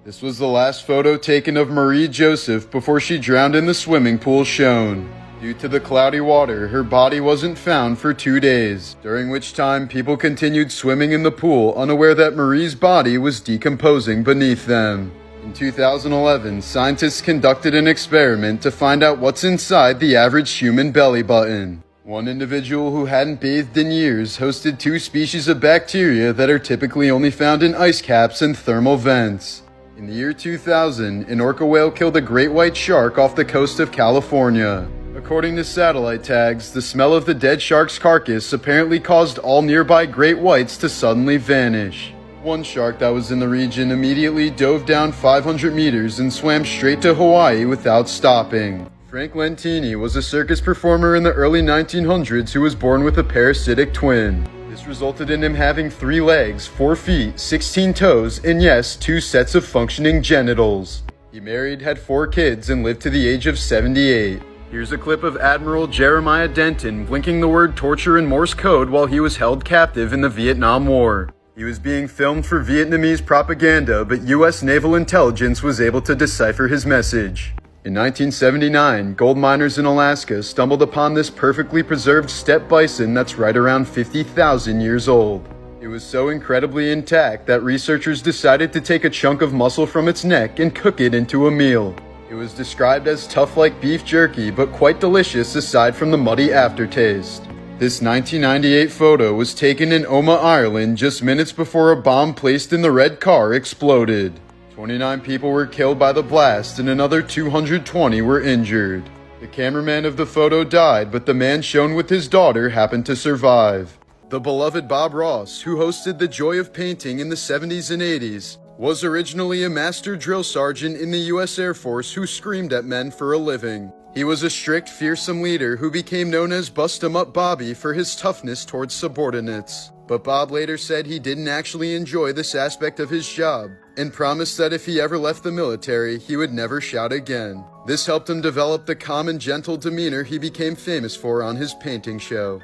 This was the last photo taken of Marie Joseph before she drowned in the swimming pool shown. Due to the cloudy water, her body wasn't found for 2 days, during which time people continued swimming in the pool, unaware that Marie's body was decomposing beneath them. In 2011, scientists conducted an experiment to find out what's inside the average human belly button. One individual who hadn't bathed in years hosted 2 species of bacteria that are typically only found in ice caps and thermal vents. In the year 2000, an orca whale killed a great white shark off the coast of California. According to satellite tags, the smell of the dead shark's carcass apparently caused all nearby great whites to suddenly vanish. One shark that was in the region immediately dove down 500 meters and swam straight to Hawaii without stopping. Frank Lentini was a circus performer in the early 1900s who was born with a parasitic twin. This resulted in him having 3 legs, 4 feet, 16 toes, and yes, 2 sets of functioning genitals. He married, had 4 kids, and lived to the age of 78. Here's a clip of Admiral Jeremiah Denton blinking the word torture in Morse code while he was held captive in the Vietnam War. He was being filmed for Vietnamese propaganda, but U.S. naval intelligence was able to decipher his message. In 1979, gold miners in Alaska stumbled upon this perfectly preserved steppe bison that's right around 50,000 years old. It was so incredibly intact that researchers decided to take a chunk of muscle from its neck and cook it into a meal. It was described as tough like beef jerky, but quite delicious aside from the muddy aftertaste. This 1998 photo was taken in Omagh, Ireland, just minutes before a bomb placed in the red car exploded. 29 people were killed by the blast and another 220 were injured. The cameraman of the photo died, but the man shown with his daughter happened to survive. The beloved Bob Ross, who hosted The Joy of Painting in the 70s and 80s, was originally a master drill sergeant in the U.S. Air Force who screamed at men for a living. He was a strict, fearsome leader who became known as Bust-em-up Bobby for his toughness towards subordinates. But Bob later said he didn't actually enjoy this aspect of his job, and promised that if he ever left the military, he would never shout again. This helped him develop the calm and gentle demeanor he became famous for on his painting show.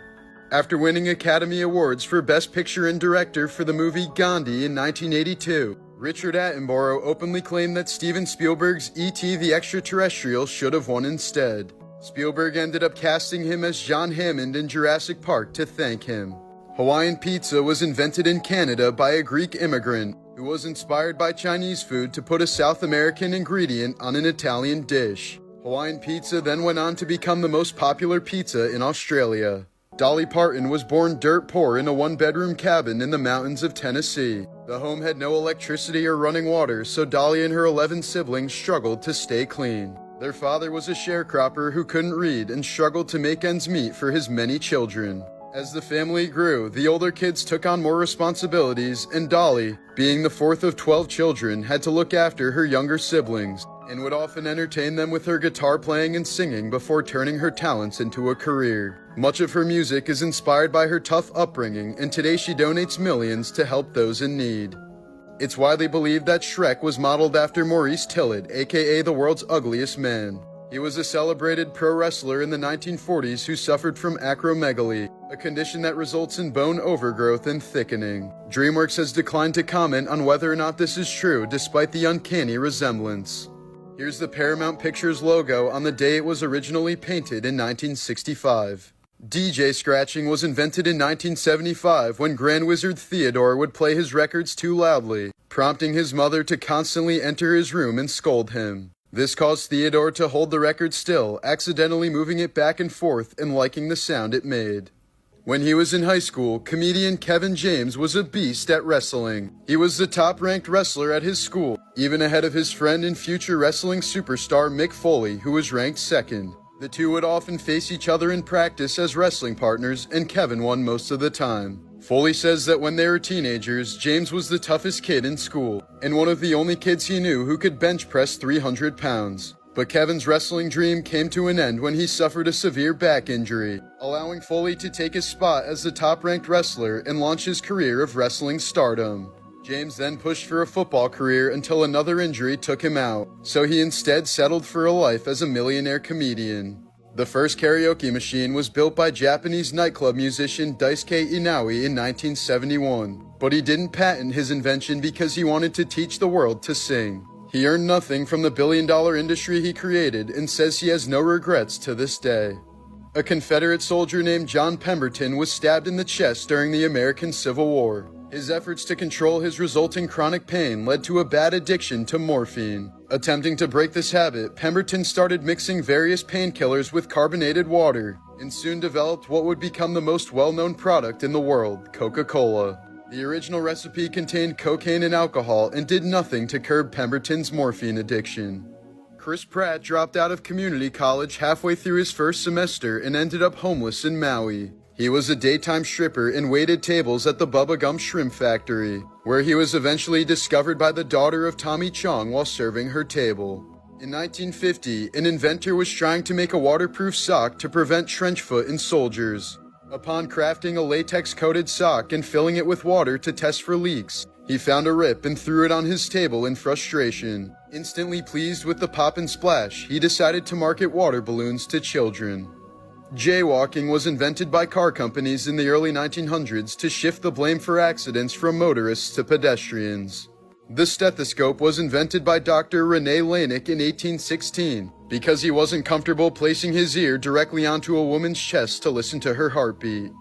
After winning Academy Awards for Best Picture and Director for the movie Gandhi in 1982, Richard Attenborough openly claimed that Steven Spielberg's E.T. the Extraterrestrial should have won instead. Spielberg ended up casting him as John Hammond in Jurassic Park to thank him. Hawaiian pizza was invented in Canada by a Greek immigrant who was inspired by Chinese food to put a South American ingredient on an Italian dish. Hawaiian pizza then went on to become the most popular pizza in Australia. Dolly Parton was born dirt poor in a 1-bedroom cabin in the mountains of Tennessee. The home had no electricity or running water, so Dolly and her 11 siblings struggled to stay clean. Their father was a sharecropper who couldn't read and struggled to make ends meet for his many children. As the family grew, the older kids took on more responsibilities, and Dolly, being the 4th of 12 children, had to look after her younger siblings, and would often entertain them with her guitar playing and singing before turning her talents into a career. Much of her music is inspired by her tough upbringing, and today she donates millions to help those in need. It's widely believed that Shrek was modeled after Maurice Tillett, aka the world's ugliest man. He was a celebrated pro wrestler in the 1940s who suffered from acromegaly, a condition that results in bone overgrowth and thickening. DreamWorks has declined to comment on whether or not this is true, despite the uncanny resemblance. Here's the Paramount Pictures logo on the day it was originally painted in 1965. DJ scratching was invented in 1975 when Grand Wizard Theodore would play his records too loudly, prompting his mother to constantly enter his room and scold him. This caused Theodore to hold the record still, accidentally moving it back and forth and liking the sound it made. When he was in high school, comedian Kevin James was a beast at wrestling. He was the top-ranked wrestler at his school, even ahead of his friend and future wrestling superstar Mick Foley, who was ranked second. The two would often face each other in practice as wrestling partners, and Kevin won most of the time. Foley says that when they were teenagers, James was the toughest kid in school, and one of the only kids he knew who could bench press 300 pounds. But Kevin's wrestling dream came to an end when he suffered a severe back injury, allowing Foley to take his spot as the top-ranked wrestler and launch his career of wrestling stardom. James then pushed for a football career until another injury took him out, so he instead settled for a life as a millionaire comedian. The first karaoke machine was built by Japanese nightclub musician Daisuke Inaui in 1971, but he didn't patent his invention because he wanted to teach the world to sing. He earned nothing from the billion-dollar industry he created and says he has no regrets to this day. A Confederate soldier named John Pemberton was stabbed in the chest during the American Civil War. His efforts to control his resulting chronic pain led to a bad addiction to morphine. Attempting to break this habit, Pemberton started mixing various painkillers with carbonated water, and soon developed what would become the most well-known product in the world, Coca-Cola. The original recipe contained cocaine and alcohol and did nothing to curb Pemberton's morphine addiction. Chris Pratt dropped out of community college halfway through his first semester and ended up homeless in Maui. He was a daytime stripper and waited tables at the Bubba Gump Shrimp Factory, where he was eventually discovered by the daughter of Tommy Chong while serving her table. In 1950, an inventor was trying to make a waterproof sock to prevent trench foot in soldiers. Upon crafting a latex-coated sock and filling it with water to test for leaks, he found a rip and threw it on his table in frustration. Instantly pleased with the pop and splash, he decided to market water balloons to children. Jaywalking was invented by car companies in the early 1900s to shift the blame for accidents from motorists to pedestrians. The stethoscope was invented by Dr. René Laennec in 1816 because he wasn't comfortable placing his ear directly onto a woman's chest to listen to her heartbeat.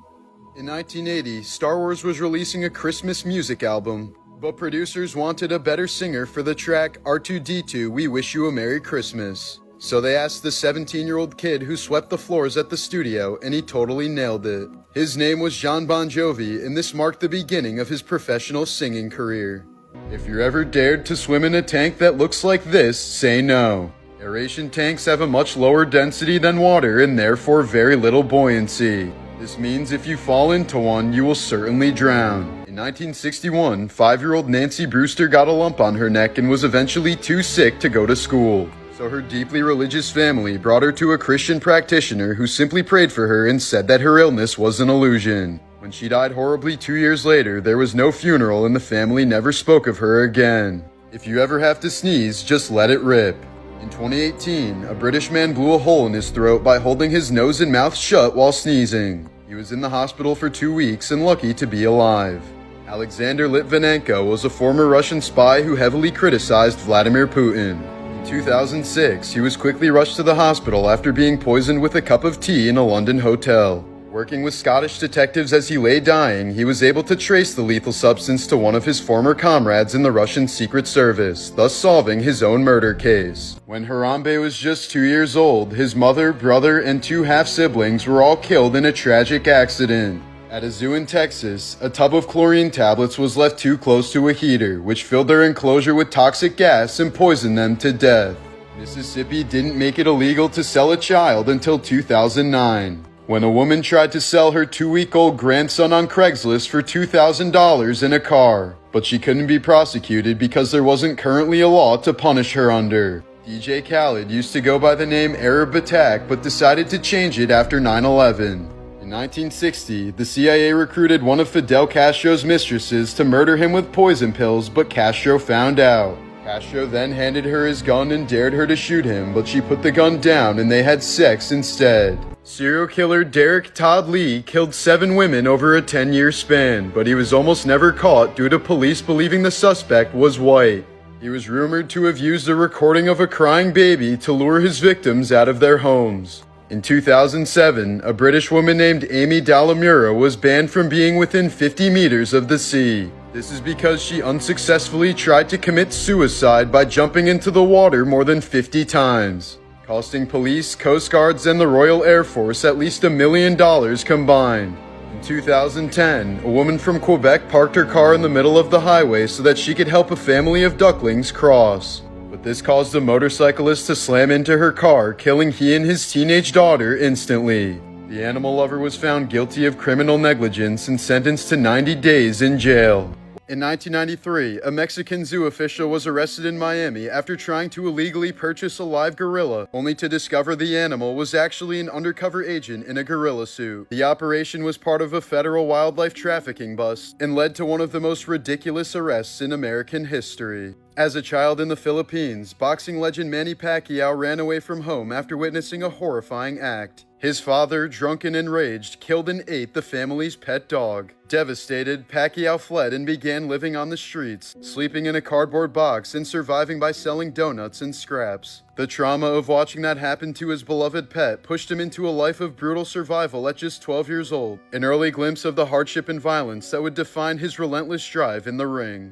In 1980, Star Wars was releasing a Christmas music album, but producers wanted a better singer for the track R2-D2 We Wish You a Merry Christmas. So they asked the 17-year-old kid who swept the floors at the studio, and he totally nailed it. His name was Jon Bon Jovi, and this marked the beginning of his professional singing career. If you're ever dared to swim in a tank that looks like this, say no. Aeration tanks have a much lower density than water and therefore very little buoyancy. This means if you fall into one, you will certainly drown. In 1961, 5-year-old Nancy Brewster got a lump on her neck and was eventually too sick to go to school. So her deeply religious family brought her to a Christian practitioner who simply prayed for her and said that her illness was an illusion. When she died horribly 2 years later, there was no funeral and the family never spoke of her again. If you ever have to sneeze, just let it rip. In 2018, a British man blew a hole in his throat by holding his nose and mouth shut while sneezing. He was in the hospital for 2 weeks and lucky to be alive. Alexander Litvinenko was a former Russian spy who heavily criticized Vladimir Putin. In 2006, he was quickly rushed to the hospital after being poisoned with a cup of tea in a London hotel. Working with Scottish detectives as he lay dying, he was able to trace the lethal substance to one of his former comrades in the Russian Secret Service, thus solving his own murder case. When Harambe was just 2 years old, his mother, brother, and 2 half-siblings were all killed in a tragic accident. At a zoo in Texas, a tub of chlorine tablets was left too close to a heater, which filled their enclosure with toxic gas and poisoned them to death. Mississippi didn't make it illegal to sell a child until 2009. When a woman tried to sell her 2-week-old grandson on Craigslist for $2,000 in a car, but she couldn't be prosecuted because there wasn't currently a law to punish her under. DJ Khaled used to go by the name Arab Attack but decided to change it after 9/11. In 1960, the CIA recruited one of Fidel Castro's mistresses to murder him with poison pills, but Castro found out. Castro then handed her his gun and dared her to shoot him, but she put the gun down and they had sex instead. Serial killer Derek Todd Lee killed 7 women over a 10-year span, but he was almost never caught due to police believing the suspect was white. He was rumored to have used a recording of a crying baby to lure his victims out of their homes. In 2007, a British woman named Amy Dalamura was banned from being within 50 meters of the sea. This is because she unsuccessfully tried to commit suicide by jumping into the water more than 50 times, costing police, Coast Guards, and the Royal Air Force at least $1 million combined. In 2010, a woman from Quebec parked her car in the middle of the highway so that she could help a family of ducklings cross. But this caused a motorcyclist to slam into her car, killing he and his teenage daughter instantly. The animal lover was found guilty of criminal negligence and sentenced to 90 days in jail. In 1993, a Mexican zoo official was arrested in Miami after trying to illegally purchase a live gorilla, only to discover the animal was actually an undercover agent in a gorilla suit. The operation was part of a federal wildlife trafficking bust and led to one of the most ridiculous arrests in American history. As a child in the Philippines, boxing legend Manny Pacquiao ran away from home after witnessing a horrifying act. His father, drunk and enraged, killed and ate the family's pet dog. Devastated, Pacquiao fled and began living on the streets, sleeping in a cardboard box and surviving by selling donuts and scraps. The trauma of watching that happen to his beloved pet pushed him into a life of brutal survival at just 12 years old, an early glimpse of the hardship and violence that would define his relentless drive in the ring.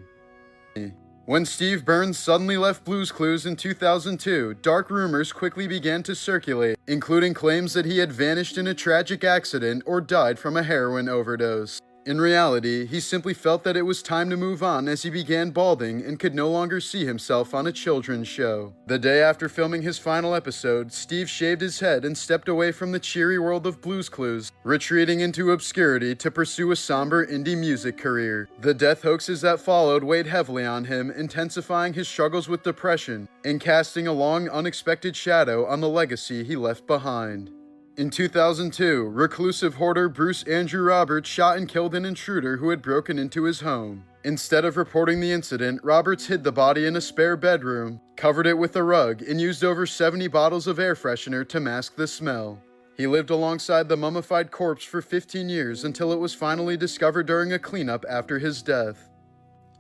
When Steve Burns suddenly left Blue's Clues in 2002, dark rumors quickly began to circulate, including claims that he had vanished in a tragic accident or died from a heroin overdose. In reality, he simply felt that it was time to move on as he began balding and could no longer see himself on a children's show. The day after filming his final episode, Steve shaved his head and stepped away from the cheery world of Blue's Clues, retreating into obscurity to pursue a somber indie music career. The death hoaxes that followed weighed heavily on him, intensifying his struggles with depression and casting a long, unexpected shadow on the legacy he left behind. In 2002, reclusive hoarder Bruce Andrew Roberts shot and killed an intruder who had broken into his home. Instead of reporting the incident, Roberts hid the body in a spare bedroom, covered it with a rug, and used over 70 bottles of air freshener to mask the smell. He lived alongside the mummified corpse for 15 years until it was finally discovered during a cleanup after his death.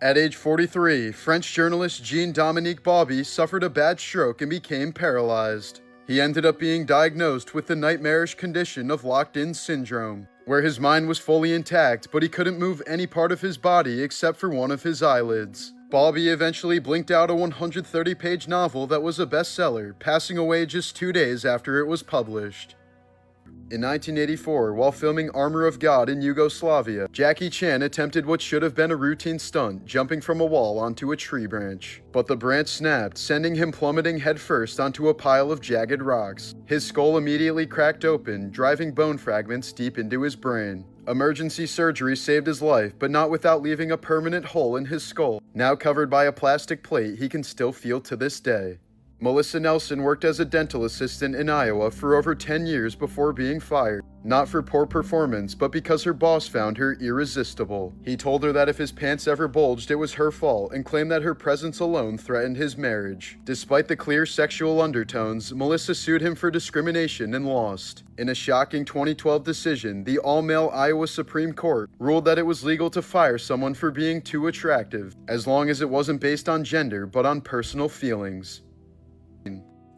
At age 43, French journalist Jean-Dominique Bauby suffered a bad stroke and became paralyzed. He ended up being diagnosed with the nightmarish condition of locked-in syndrome, where his mind was fully intact, but he couldn't move any part of his body except for one of his eyelids. Bauby eventually blinked out a 130-page novel that was a bestseller, passing away just 2 days after it was published. In 1984, while filming Armor of God in Yugoslavia, Jackie Chan attempted what should have been a routine stunt, jumping from a wall onto a tree branch. But the branch snapped, sending him plummeting headfirst onto a pile of jagged rocks. His skull immediately cracked open, driving bone fragments deep into his brain. Emergency surgery saved his life, but not without leaving a permanent hole in his skull. Now covered by a plastic plate he can still feel to this day. Melissa Nelson worked as a dental assistant in Iowa for over 10 years before being fired, not for poor performance, but because her boss found her irresistible. He told her that if his pants ever bulged, it was her fault, and claimed that her presence alone threatened his marriage. Despite the clear sexual undertones, Melissa sued him for discrimination and lost. In a shocking 2012 decision, the all-male Iowa Supreme Court ruled that it was legal to fire someone for being too attractive, as long as it wasn't based on gender but on personal feelings.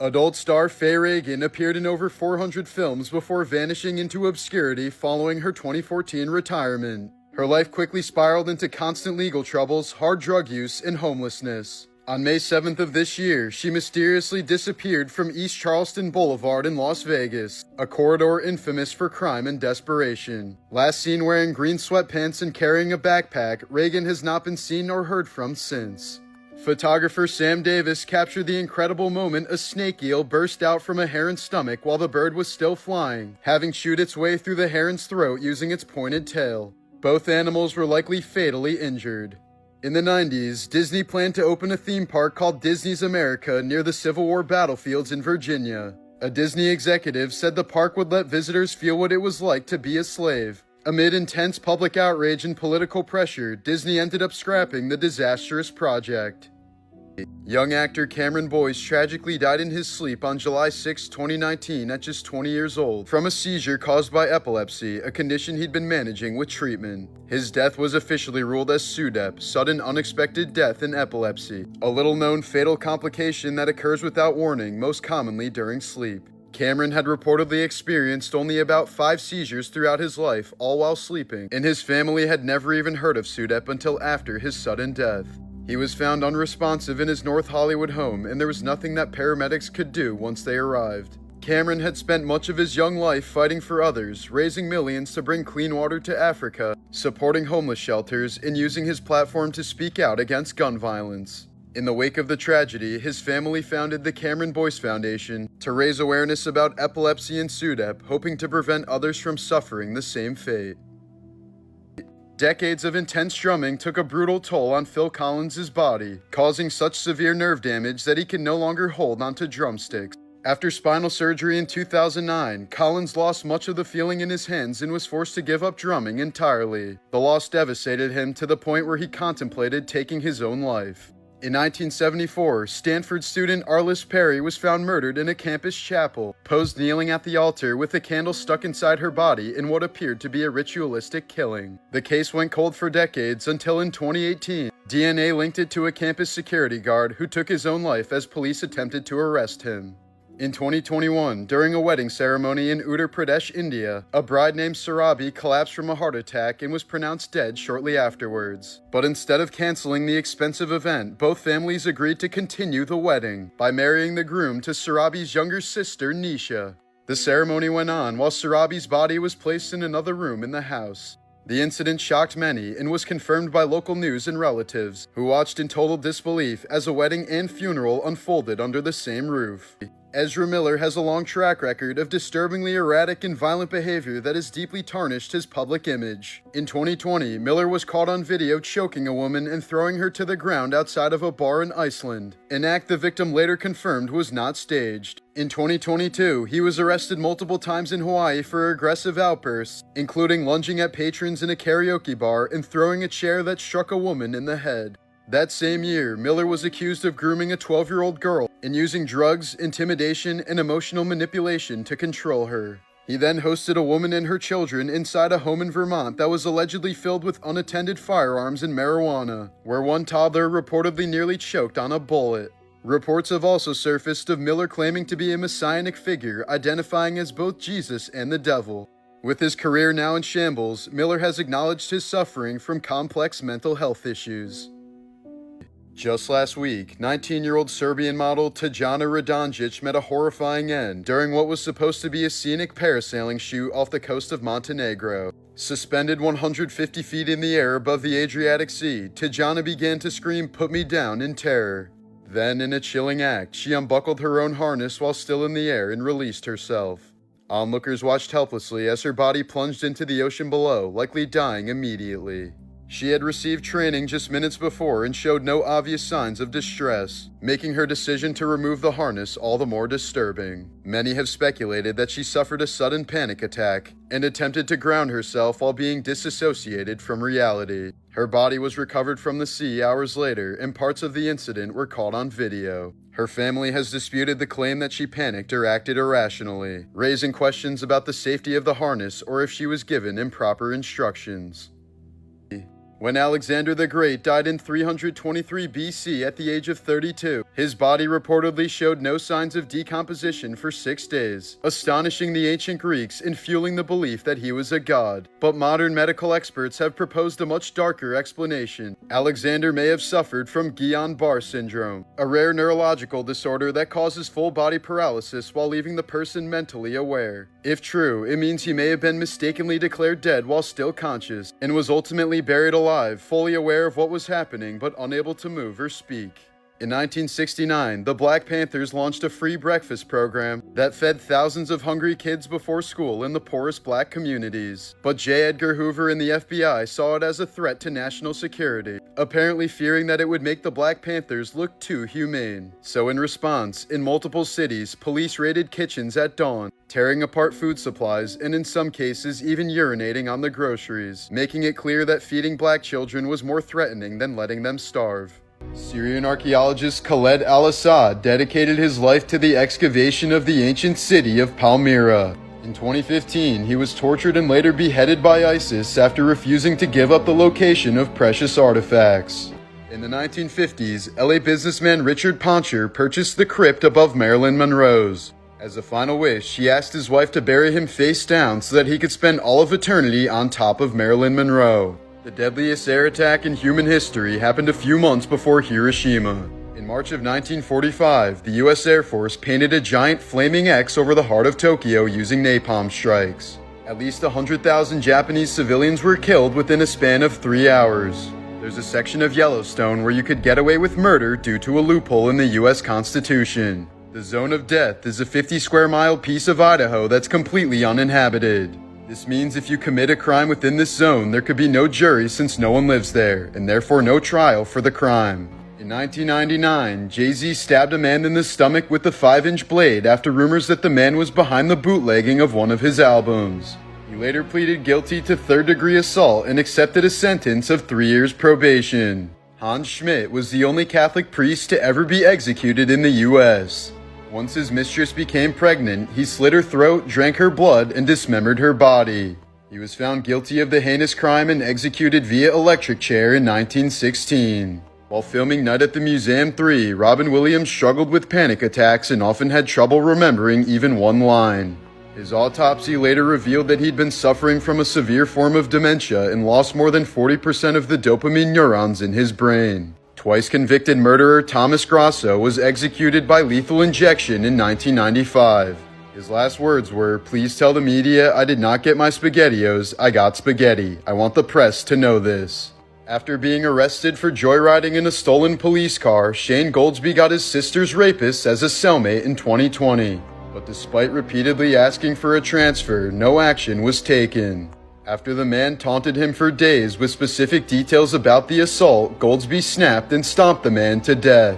Adult star Faye Reagan appeared in over 400 films before vanishing into obscurity following her 2014 retirement. Her life quickly spiraled into constant legal troubles, hard drug use, and homelessness. On May 7th of this year, she mysteriously disappeared from East Charleston Boulevard in Las Vegas, a corridor infamous for crime and desperation. Last seen wearing green sweatpants and carrying a backpack, Reagan has not been seen or heard from since. Photographer Sam Davis captured the incredible moment a snake eel burst out from a heron's stomach while the bird was still flying, having chewed its way through the heron's throat using its pointed tail. Both animals were likely fatally injured. In the 90s, Disney planned to open a theme park called Disney's America near the Civil War battlefields in Virginia. A Disney executive said the park would let visitors feel what it was like to be a slave. Amid intense public outrage and political pressure, Disney ended up scrapping the disastrous project. Young actor Cameron Boyce tragically died in his sleep on July 6, 2019 at just 20 years old from a seizure caused by epilepsy, a condition he'd been managing with treatment. His death was officially ruled as SUDEP, sudden unexpected death in epilepsy, a little-known fatal complication that occurs without warning, most commonly during sleep. Cameron had reportedly experienced only about 5 seizures throughout his life, all while sleeping, and his family had never even heard of SUDEP until after his sudden death. He was found unresponsive in his North Hollywood home, and there was nothing that paramedics could do once they arrived. Cameron had spent much of his young life fighting for others, raising millions to bring clean water to Africa, supporting homeless shelters, and using his platform to speak out against gun violence. In the wake of the tragedy, his family founded the Cameron Boyce Foundation to raise awareness about epilepsy and SUDEP, hoping to prevent others from suffering the same fate. Decades of intense drumming took a brutal toll on Phil Collins' body, causing such severe nerve damage that he can no longer hold onto drumsticks. After spinal surgery in 2009, Collins lost much of the feeling in his hands and was forced to give up drumming entirely. The loss devastated him to the point where he contemplated taking his own life. In 1974, Stanford student Arliss Perry was found murdered in a campus chapel, posed kneeling at the altar with a candle stuck inside her body in what appeared to be a ritualistic killing. The case went cold for decades until in 2018, DNA linked it to a campus security guard who took his own life as police attempted to arrest him. In 2021, during a wedding ceremony in Uttar Pradesh, India, a bride named Sarabi collapsed from a heart attack and was pronounced dead shortly afterwards. But instead of canceling the expensive event, both families agreed to continue the wedding by marrying the groom to Sarabi's younger sister, Nisha. The ceremony went on while Sarabi's body was placed in another room in the house. The incident shocked many and was confirmed by local news and relatives, who watched in total disbelief as a wedding and funeral unfolded under the same roof. Ezra Miller has a long track record of disturbingly erratic and violent behavior that has deeply tarnished his public image. In 2020, Miller was caught on video choking a woman and throwing her to the ground outside of a bar in Iceland, an act the victim later confirmed was not staged. In 2022, he was arrested multiple times in Hawaii for aggressive outbursts, including lunging at patrons in a karaoke bar and throwing a chair that struck a woman in the head. That same year, Miller was accused of grooming a 12-year-old girl and using drugs, intimidation, and emotional manipulation to control her. He then hosted a woman and her children inside a home in Vermont that was allegedly filled with unattended firearms and marijuana, where one toddler reportedly nearly choked on a bullet. Reports have also surfaced of Miller claiming to be a messianic figure, identifying as both Jesus and the devil. With his career now in shambles, Miller has acknowledged his suffering from complex mental health issues. Just last week, 19-year-old Serbian model Tajana Radonjic met a horrifying end during what was supposed to be a scenic parasailing shoot off the coast of Montenegro. Suspended 150 feet in the air above the Adriatic Sea, Tajana began to scream, "Put me down," in terror. Then, in a chilling act, she unbuckled her own harness while still in the air and released herself. Onlookers watched helplessly as her body plunged into the ocean below, likely dying immediately. She had received training just minutes before and showed no obvious signs of distress, making her decision to remove the harness all the more disturbing. Many have speculated that she suffered a sudden panic attack and attempted to ground herself while being disassociated from reality. Her body was recovered from the sea hours later, and parts of the incident were caught on video. Her family has disputed the claim that she panicked or acted irrationally, raising questions about the safety of the harness or if she was given improper instructions. When Alexander the Great died in 323 BC at the age of 32, his body reportedly showed no signs of decomposition for 6 days, astonishing the ancient Greeks and fueling the belief that he was a god. But modern medical experts have proposed a much darker explanation. Alexander may have suffered from Guillain-Barré syndrome, a rare neurological disorder that causes full body paralysis while leaving the person mentally aware. If true, it means he may have been mistakenly declared dead while still conscious, and was ultimately buried alive, fully aware of what was happening but unable to move or speak. In 1969, the Black Panthers launched a free breakfast program that fed thousands of hungry kids before school in the poorest black communities. But J. Edgar Hoover and the FBI saw it as a threat to national security, apparently fearing that it would make the Black Panthers look too humane. So in response, in multiple cities, police raided kitchens at dawn, tearing apart food supplies and in some cases even urinating on the groceries, making it clear that feeding black children was more threatening than letting them starve. Syrian archaeologist Khaled al-Assad dedicated his life to the excavation of the ancient city of Palmyra. In 2015, he was tortured and later beheaded by ISIS after refusing to give up the location of precious artifacts. In the 1950s, LA businessman Richard Poncher purchased the crypt above Marilyn Monroe's. As a final wish, he asked his wife to bury him face down so that he could spend all of eternity on top of Marilyn Monroe. The deadliest air attack in human history happened a few months before Hiroshima. In March of 1945, the U.S. Air Force painted a giant flaming X over the heart of Tokyo using napalm strikes. At least 100,000 Japanese civilians were killed within a span of 3 hours. There's a section of Yellowstone where you could get away with murder due to a loophole in the U.S. Constitution. The Zone of Death is a 50-square-mile piece of Idaho that's completely uninhabited. This means if you commit a crime within this zone, there could be no jury since no one lives there, and therefore no trial for the crime. In 1999, Jay-Z stabbed a man in the stomach with a 5-inch blade after rumors that the man was behind the bootlegging of one of his albums. He later pleaded guilty to third-degree assault and accepted a sentence of 3 years probation. Hans Schmidt was the only Catholic priest to ever be executed in the U.S. Once his mistress became pregnant, he slit her throat, drank her blood, and dismembered her body. He was found guilty of the heinous crime and executed via electric chair in 1916. While filming Night at the Museum 3, Robin Williams struggled with panic attacks and often had trouble remembering even one line. His autopsy later revealed that he'd been suffering from a severe form of dementia and lost more than 40% of the dopamine neurons in his brain. Twice convicted murderer Thomas Grasso was executed by lethal injection in 1995. His last words were, "Please tell the media I did not get my SpaghettiOs, I got spaghetti. I want the press to know this." After being arrested for joyriding in a stolen police car, Shane Goldsby got his sister's rapist as a cellmate in 2020. But despite repeatedly asking for a transfer, no action was taken. After the man taunted him for days with specific details about the assault, Goldsby snapped and stomped the man to death.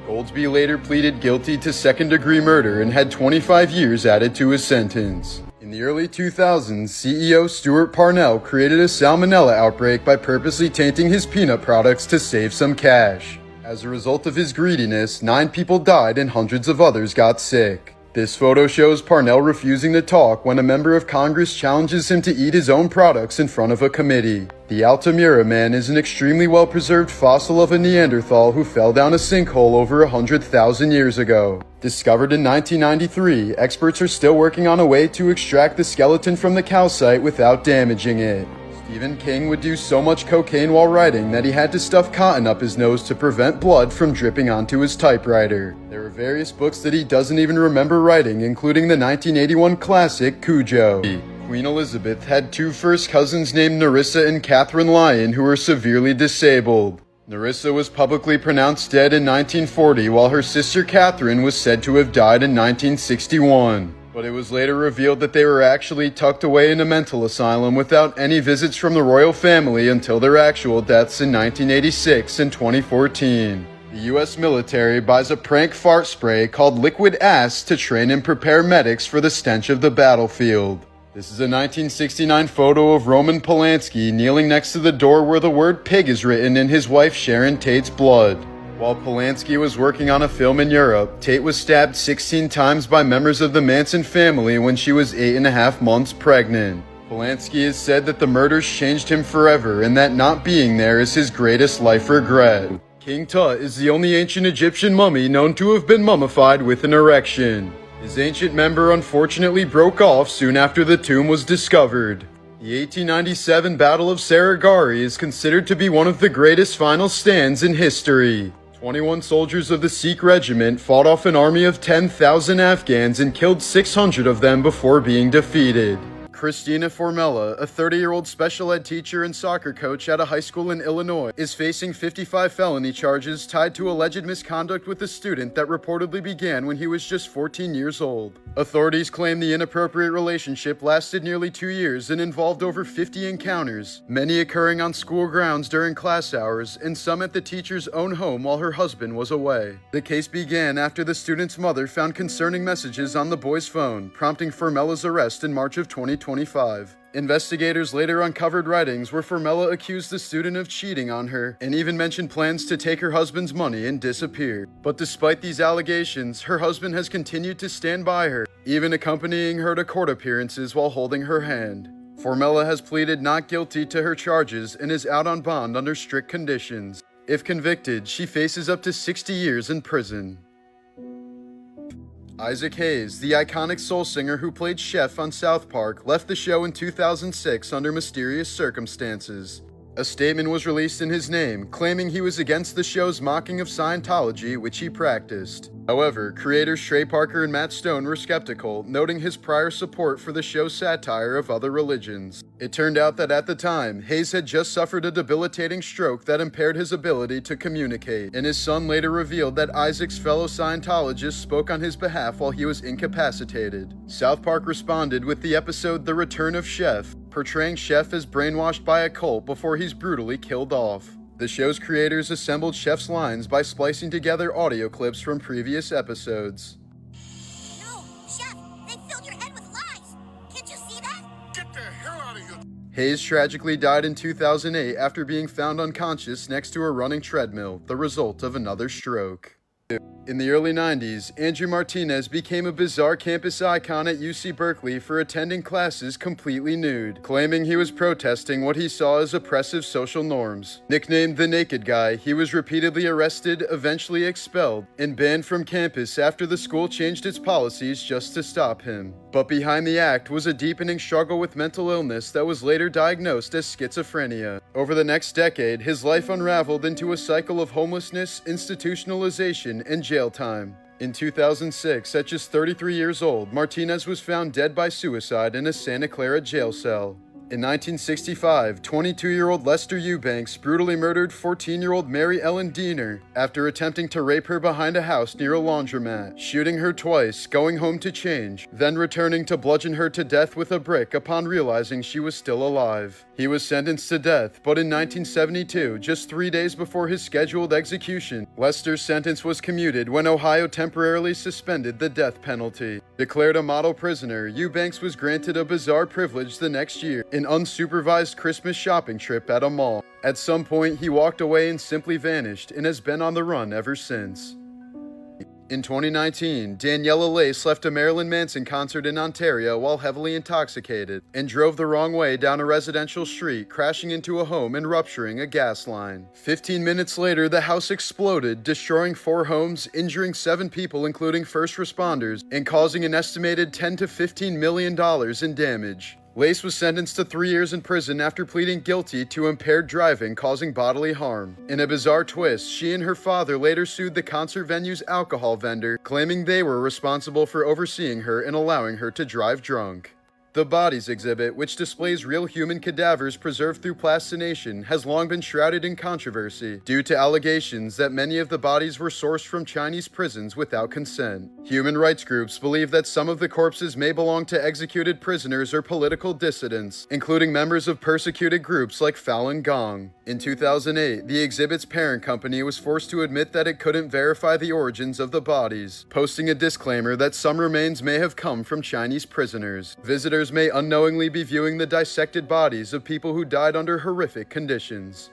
Goldsby later pleaded guilty to second-degree murder and had 25 years added to his sentence. In the early 2000s, CEO Stuart Parnell created a salmonella outbreak by purposely tainting his peanut products to save some cash. As a result of his greediness, 9 people died and hundreds of others got sick. This photo shows Parnell refusing to talk when a member of Congress challenges him to eat his own products in front of a committee. The Altamira man is an extremely well-preserved fossil of a Neanderthal who fell down a sinkhole over 100,000 years ago. Discovered in 1993, experts are still working on a way to extract the skeleton from the calcite without damaging it. Stephen King would do so much cocaine while writing that he had to stuff cotton up his nose to prevent blood from dripping onto his typewriter. There are various books that he doesn't even remember writing, including the 1981 classic Cujo. Queen Elizabeth had 2 first cousins named Nerissa and Catherine Lyon who were severely disabled. Nerissa was publicly pronounced dead in 1940, while her sister Catherine was said to have died in 1961. But it was later revealed that they were actually tucked away in a mental asylum without any visits from the royal family until their actual deaths in 1986 and 2014. The US military buys a prank fart spray called liquid ass to train and prepare medics for the stench of the battlefield. This is a 1969 photo of Roman Polanski kneeling next to the door where the word pig is written in his wife Sharon Tate's blood. While Polanski was working on a film in Europe, Tate was stabbed 16 times by members of the Manson family when she was 8.5 months pregnant. Polanski has said that the murders changed him forever and that not being there is his greatest life regret. King Tut is the only ancient Egyptian mummy known to have been mummified with an erection. His ancient member unfortunately broke off soon after the tomb was discovered. The 1897 Battle of Sarigari is considered to be one of the greatest final stands in history. 21 soldiers of the Sikh regiment fought off an army of 10,000 Afghans and killed 600 of them before being defeated. Christina Formella, a 30-year-old special ed teacher and soccer coach at a high school in Illinois, is facing 55 felony charges tied to alleged misconduct with a student that reportedly began when he was just 14 years old. Authorities claim the inappropriate relationship lasted nearly 2 years and involved over 50 encounters, many occurring on school grounds during class hours and some at the teacher's own home while her husband was away. The case began after the student's mother found concerning messages on the boy's phone, prompting Formella's arrest in March of 2025. Investigators later uncovered writings where Formella accused the student of cheating on her and even mentioned plans to take her husband's money and disappear. But despite these allegations, her husband has continued to stand by her, even accompanying her to court appearances while holding her hand. Formella has pleaded not guilty to her charges and is out on bond under strict conditions. If convicted, she faces up to 60 years in prison. Isaac Hayes, the iconic soul singer who played Chef on South Park, left the show in 2006 under mysterious circumstances. A statement was released in his name, claiming he was against the show's mocking of Scientology, which he practiced. However, creators Trey Parker and Matt Stone were skeptical, noting his prior support for the show's satire of other religions. It turned out that at the time, Hayes had just suffered a debilitating stroke that impaired his ability to communicate, and his son later revealed that Isaac's fellow Scientologists spoke on his behalf while he was incapacitated. South Park responded with the episode The Return of Chef, portraying Chef as brainwashed by a cult before he's brutally killed off. The show's creators assembled Chef's lines by splicing together audio clips from previous episodes. No, Chef, they filled your head with lies. Can't you see that? Get the hell out of here! Hayes tragically died in 2008 after being found unconscious next to a running treadmill, the result of another stroke. In the early 90s, Andrew Martinez became a bizarre campus icon at UC Berkeley for attending classes completely nude, claiming he was protesting what he saw as oppressive social norms. Nicknamed the Naked Guy, he was repeatedly arrested, eventually expelled, and banned from campus after the school changed its policies just to stop him. But behind the act was a deepening struggle with mental illness that was later diagnosed as schizophrenia. Over the next decade, his life unraveled into a cycle of homelessness, institutionalization, and jail time. In 2006, at just 33 years old, Martinez was found dead by suicide in a Santa Clara jail cell. In 1965, 22-year-old Lester Eubanks brutally murdered 14-year-old Mary Ellen Diener after attempting to rape her behind a house near a laundromat, shooting her twice, going home to change, then returning to bludgeon her to death with a brick upon realizing she was still alive. He was sentenced to death, but in 1972, just 3 days before his scheduled execution, Lester's sentence was commuted when Ohio temporarily suspended the death penalty. Declared a model prisoner, Eubanks was granted a bizarre privilege the next year, an unsupervised Christmas shopping trip at a mall. At some point, he walked away and simply vanished, and has been on the run ever since. In 2019, Daniela Lace left a Marilyn Manson concert in Ontario while heavily intoxicated and drove the wrong way down a residential street, crashing into a home and rupturing a gas line. 15 minutes later, the house exploded, destroying 4 homes, injuring 7 people including first responders, and causing an estimated $10 to $15 million in damage. Lace was sentenced to 3 years in prison after pleading guilty to impaired driving causing bodily harm. In a bizarre twist, she and her father later sued the concert venue's alcohol vendor, claiming they were responsible for overseeing her and allowing her to drive drunk. The Bodies exhibit, which displays real human cadavers preserved through plastination, has long been shrouded in controversy due to allegations that many of the bodies were sourced from Chinese prisons without consent. Human rights groups believe that some of the corpses may belong to executed prisoners or political dissidents, including members of persecuted groups like Falun Gong. In 2008, the exhibit's parent company was forced to admit that it couldn't verify the origins of the bodies, posting a disclaimer that some remains may have come from Chinese prisoners. Visitors may unknowingly be viewing the dissected bodies of people who died under horrific conditions.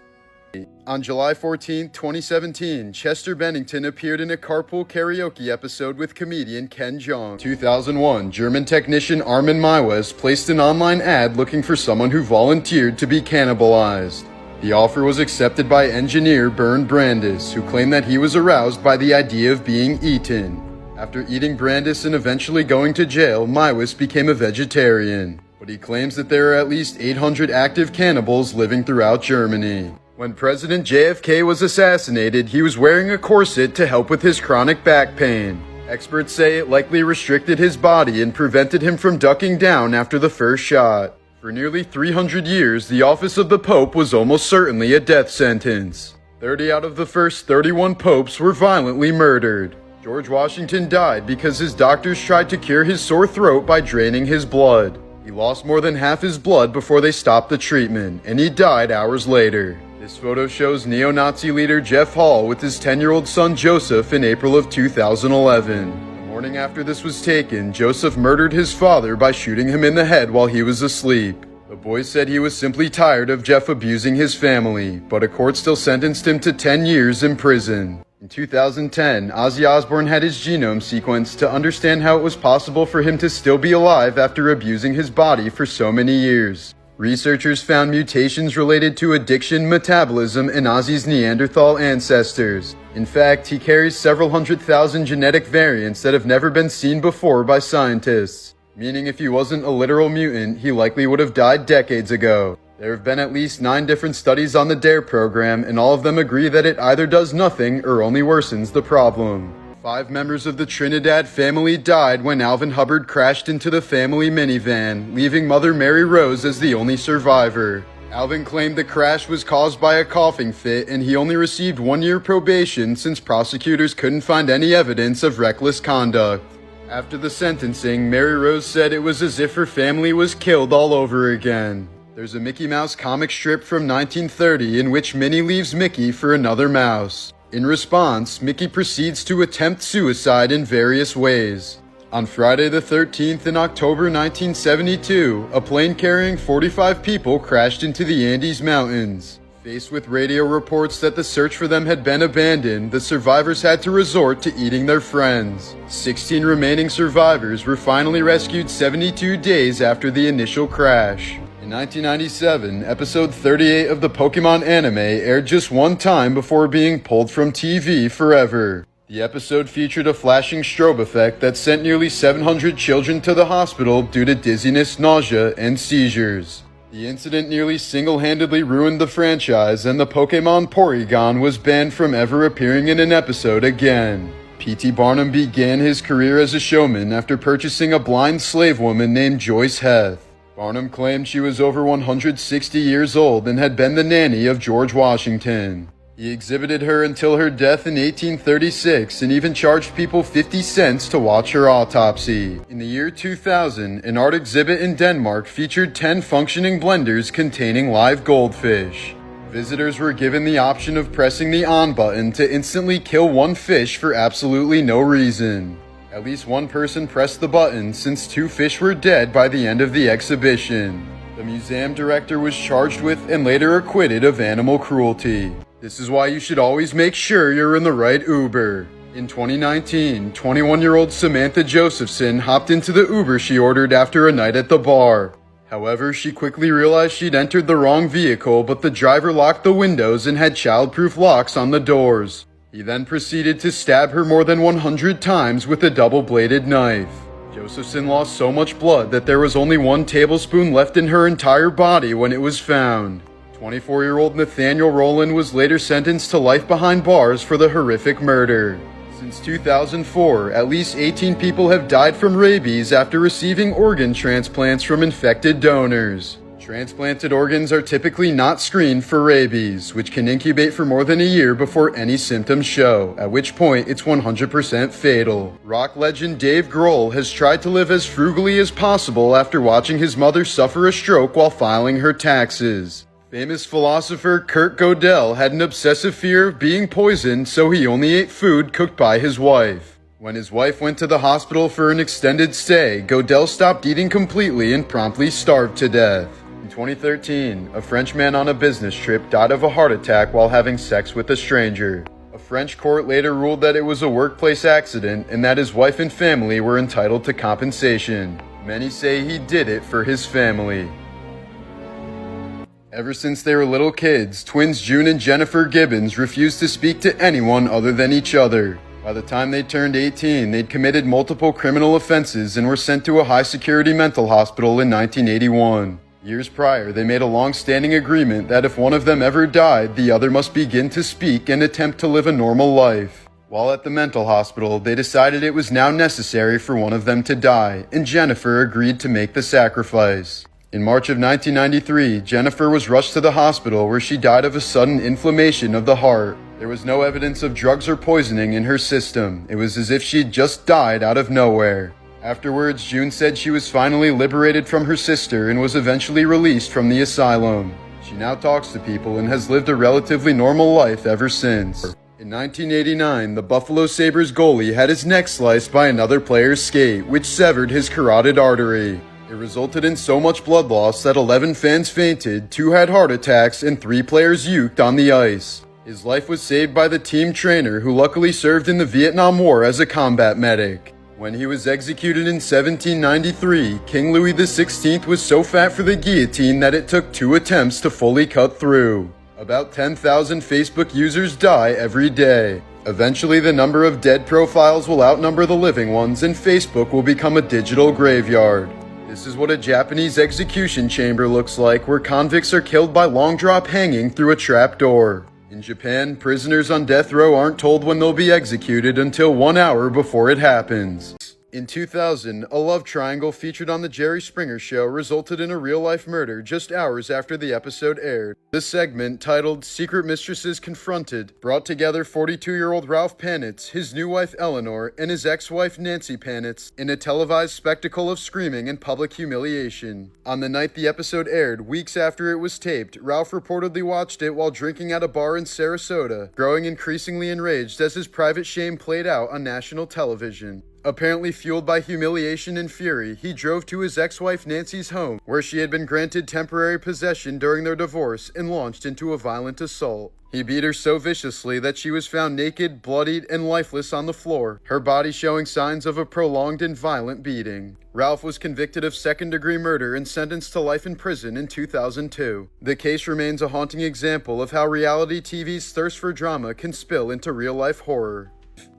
On July 14, 2017, Chester Bennington appeared in a carpool karaoke episode with comedian Ken Jeong. 2001, German technician Armin Maiwes placed an online ad looking for someone who volunteered to be cannibalized. The offer was accepted by engineer Bernd Brandis, who claimed that he was aroused by the idea of being eaten. After eating Brandis and eventually going to jail, Maiwes became a vegetarian. But he claims that there are at least 800 active cannibals living throughout Germany. When President JFK was assassinated, he was wearing a corset to help with his chronic back pain. Experts say it likely restricted his body and prevented him from ducking down after the first shot. For nearly 300 years, the office of the Pope was almost certainly a death sentence. 30 out of the first 31 popes were violently murdered. George Washington died because his doctors tried to cure his sore throat by draining his blood. He lost more than half his blood before they stopped the treatment, and he died hours later. This photo shows neo-Nazi leader Jeff Hall with his 10-year-old son Joseph in April of 2011. The morning after this was taken, Joseph murdered his father by shooting him in the head while he was asleep. The boy said he was simply tired of Jeff abusing his family, but a court still sentenced him to 10 years in prison. In 2010, Ozzy Osbourne had his genome sequenced to understand how it was possible for him to still be alive after abusing his body for so many years. Researchers found mutations related to addiction, metabolism, and Ozzy's Neanderthal ancestors. In fact, he carries several 100,000 genetic variants that have never been seen before by scientists. Meaning if he wasn't a literal mutant, he likely would have died decades ago. There have been at least 9 different studies on the DARE program, and all of them agree that it either does nothing or only worsens the problem. 5 members of the Trinidad family died when Alvin Hubbard crashed into the family minivan, leaving Mother Mary Rose as the only survivor. Alvin claimed the crash was caused by a coughing fit, and he only received 1 year probation since prosecutors couldn't find any evidence of reckless conduct. After the sentencing, Mary Rose said it was as if her family was killed all over again. There's a Mickey Mouse comic strip from 1930 in which Minnie leaves Mickey for another mouse. In response, Mickey proceeds to attempt suicide in various ways. On Friday the 13th in October 1972, a plane carrying 45 people crashed into the Andes Mountains. Faced with radio reports that the search for them had been abandoned, the survivors had to resort to eating their friends. 16 remaining survivors were finally rescued 72 days after the initial crash. In 1997, episode 38 of the Pokemon anime aired just one time before being pulled from TV forever. The episode featured a flashing strobe effect that sent nearly 700 children to the hospital due to dizziness, nausea, and seizures. The incident nearly single-handedly ruined the franchise, and the Pokemon Porygon was banned from ever appearing in an episode again. P.T. Barnum began his career as a showman after purchasing a blind slave woman named Joyce Heth. Barnum claimed she was over 160 years old and had been the nanny of George Washington. He exhibited her until her death in 1836 and even charged people 50 cents to watch her autopsy. In the year 2000, an art exhibit in Denmark featured 10 functioning blenders containing live goldfish. Visitors were given the option of pressing the on button to instantly kill one fish for absolutely no reason. At least one person pressed the button since 2 fish were dead by the end of the exhibition. The museum director was charged with and later acquitted of animal cruelty. This is why you should always make sure you're in the right Uber. In 2019, 21-year-old Samantha Josephson hopped into the Uber she ordered after a night at the bar. However, she quickly realized she'd entered the wrong vehicle, but the driver locked the windows and had child-proof locks on the doors. He then proceeded to stab her more than 100 times with a double-bladed knife. Josephson lost so much blood that there was only 1 tablespoon left in her entire body when it was found. 24-year-old Nathaniel Rowland was later sentenced to life behind bars for the horrific murder. Since 2004, at least 18 people have died from rabies after receiving organ transplants from infected donors. Transplanted organs are typically not screened for rabies, which can incubate for more than a year before any symptoms show, at which point it's 100% fatal. Rock legend Dave Grohl has tried to live as frugally as possible after watching his mother suffer a stroke while filing her taxes. Famous philosopher Kurt Gödel had an obsessive fear of being poisoned, so he only ate food cooked by his wife. When his wife went to the hospital for an extended stay, Gödel stopped eating completely and promptly starved to death. In 2013, a French man on a business trip died of a heart attack while having sex with a stranger. A French court later ruled that it was a workplace accident and that his wife and family were entitled to compensation. Many say he did it for his family. Ever since they were little kids, twins June and Jennifer Gibbons refused to speak to anyone other than each other. By the time they turned 18, they'd committed multiple criminal offenses and were sent to a high-security mental hospital in 1981. Years prior, they made a long-standing agreement that if one of them ever died, the other must begin to speak and attempt to live a normal life. While at the mental hospital, they decided it was now necessary for one of them to die, and Jennifer agreed to make the sacrifice. In March of 1993, Jennifer was rushed to the hospital where she died of a sudden inflammation of the heart. There was no evidence of drugs or poisoning in her system. It was as if she'd just died out of nowhere. Afterwards, June said she was finally liberated from her sister and was eventually released from the asylum. She now talks to people and has lived a relatively normal life ever since. In 1989, the Buffalo Sabres goalie had his neck sliced by another player's skate, which severed his carotid artery. It resulted in so much blood loss that 11 fans fainted, 2 had heart attacks, and 3 players uked on the ice. His life was saved by the team trainer, who luckily served in the Vietnam War as a combat medic. When he was executed in 1793, King Louis XVI was so fat for the guillotine that it took 2 attempts to fully cut through. About 10,000 Facebook users die every day. Eventually, the number of dead profiles will outnumber the living ones, and Facebook will become a digital graveyard. This is what a Japanese execution chamber looks like, where convicts are killed by long drop hanging through a trap door. In Japan, prisoners on death row aren't told when they'll be executed until 1 hour before it happens. In 2000, a love triangle featured on The Jerry Springer Show resulted in a real-life murder just hours after the episode aired. This segment, titled Secret Mistresses Confronted, brought together 42-year-old Ralph Panitz, his new wife Eleanor, and his ex-wife Nancy Panitz in a televised spectacle of screaming and public humiliation. On the night the episode aired, weeks after it was taped, Ralph reportedly watched it while drinking at a bar in Sarasota, growing increasingly enraged as his private shame played out on national television. Apparently fueled by humiliation and fury, he drove to his ex-wife Nancy's home, where she had been granted temporary possession during their divorce, and launched into a violent assault. He beat her so viciously that she was found naked, bloodied, and lifeless on the floor, her body showing signs of a prolonged and violent beating. Ralph was convicted of second-degree murder and sentenced to life in prison in 2002. The case remains a haunting example of how reality TV's thirst for drama can spill into real-life horror.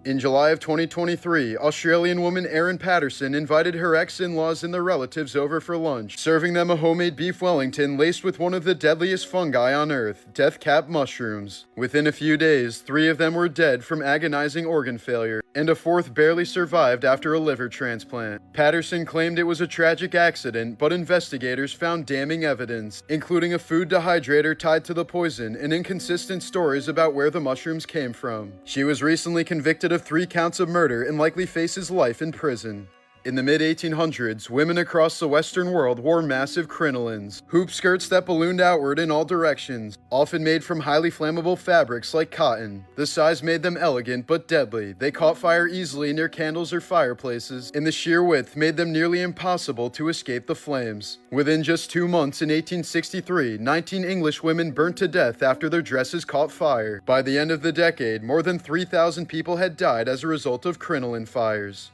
In July of 2023, Australian woman Erin Patterson invited her ex-in-laws and their relatives over for lunch, serving them a homemade beef Wellington laced with one of the deadliest fungi on Earth, death cap mushrooms. Within a few days, 3 of them were dead from agonizing organ failure, and a 4th barely survived after a liver transplant. Patterson claimed it was a tragic accident, but investigators found damning evidence, including a food dehydrator tied to the poison and inconsistent stories about where the mushrooms came from. She was recently convicted of 3 counts of murder and likely faces life in prison. In the mid-1800s, women across the Western world wore massive crinolines, hoop skirts that ballooned outward in all directions, often made from highly flammable fabrics like cotton. The size made them elegant but deadly. They caught fire easily near candles or fireplaces, and the sheer width made them nearly impossible to escape the flames. Within just 2 months in 1863, 19 English women burnt to death after their dresses caught fire. By the end of the decade, more than 3,000 people had died as a result of crinoline fires.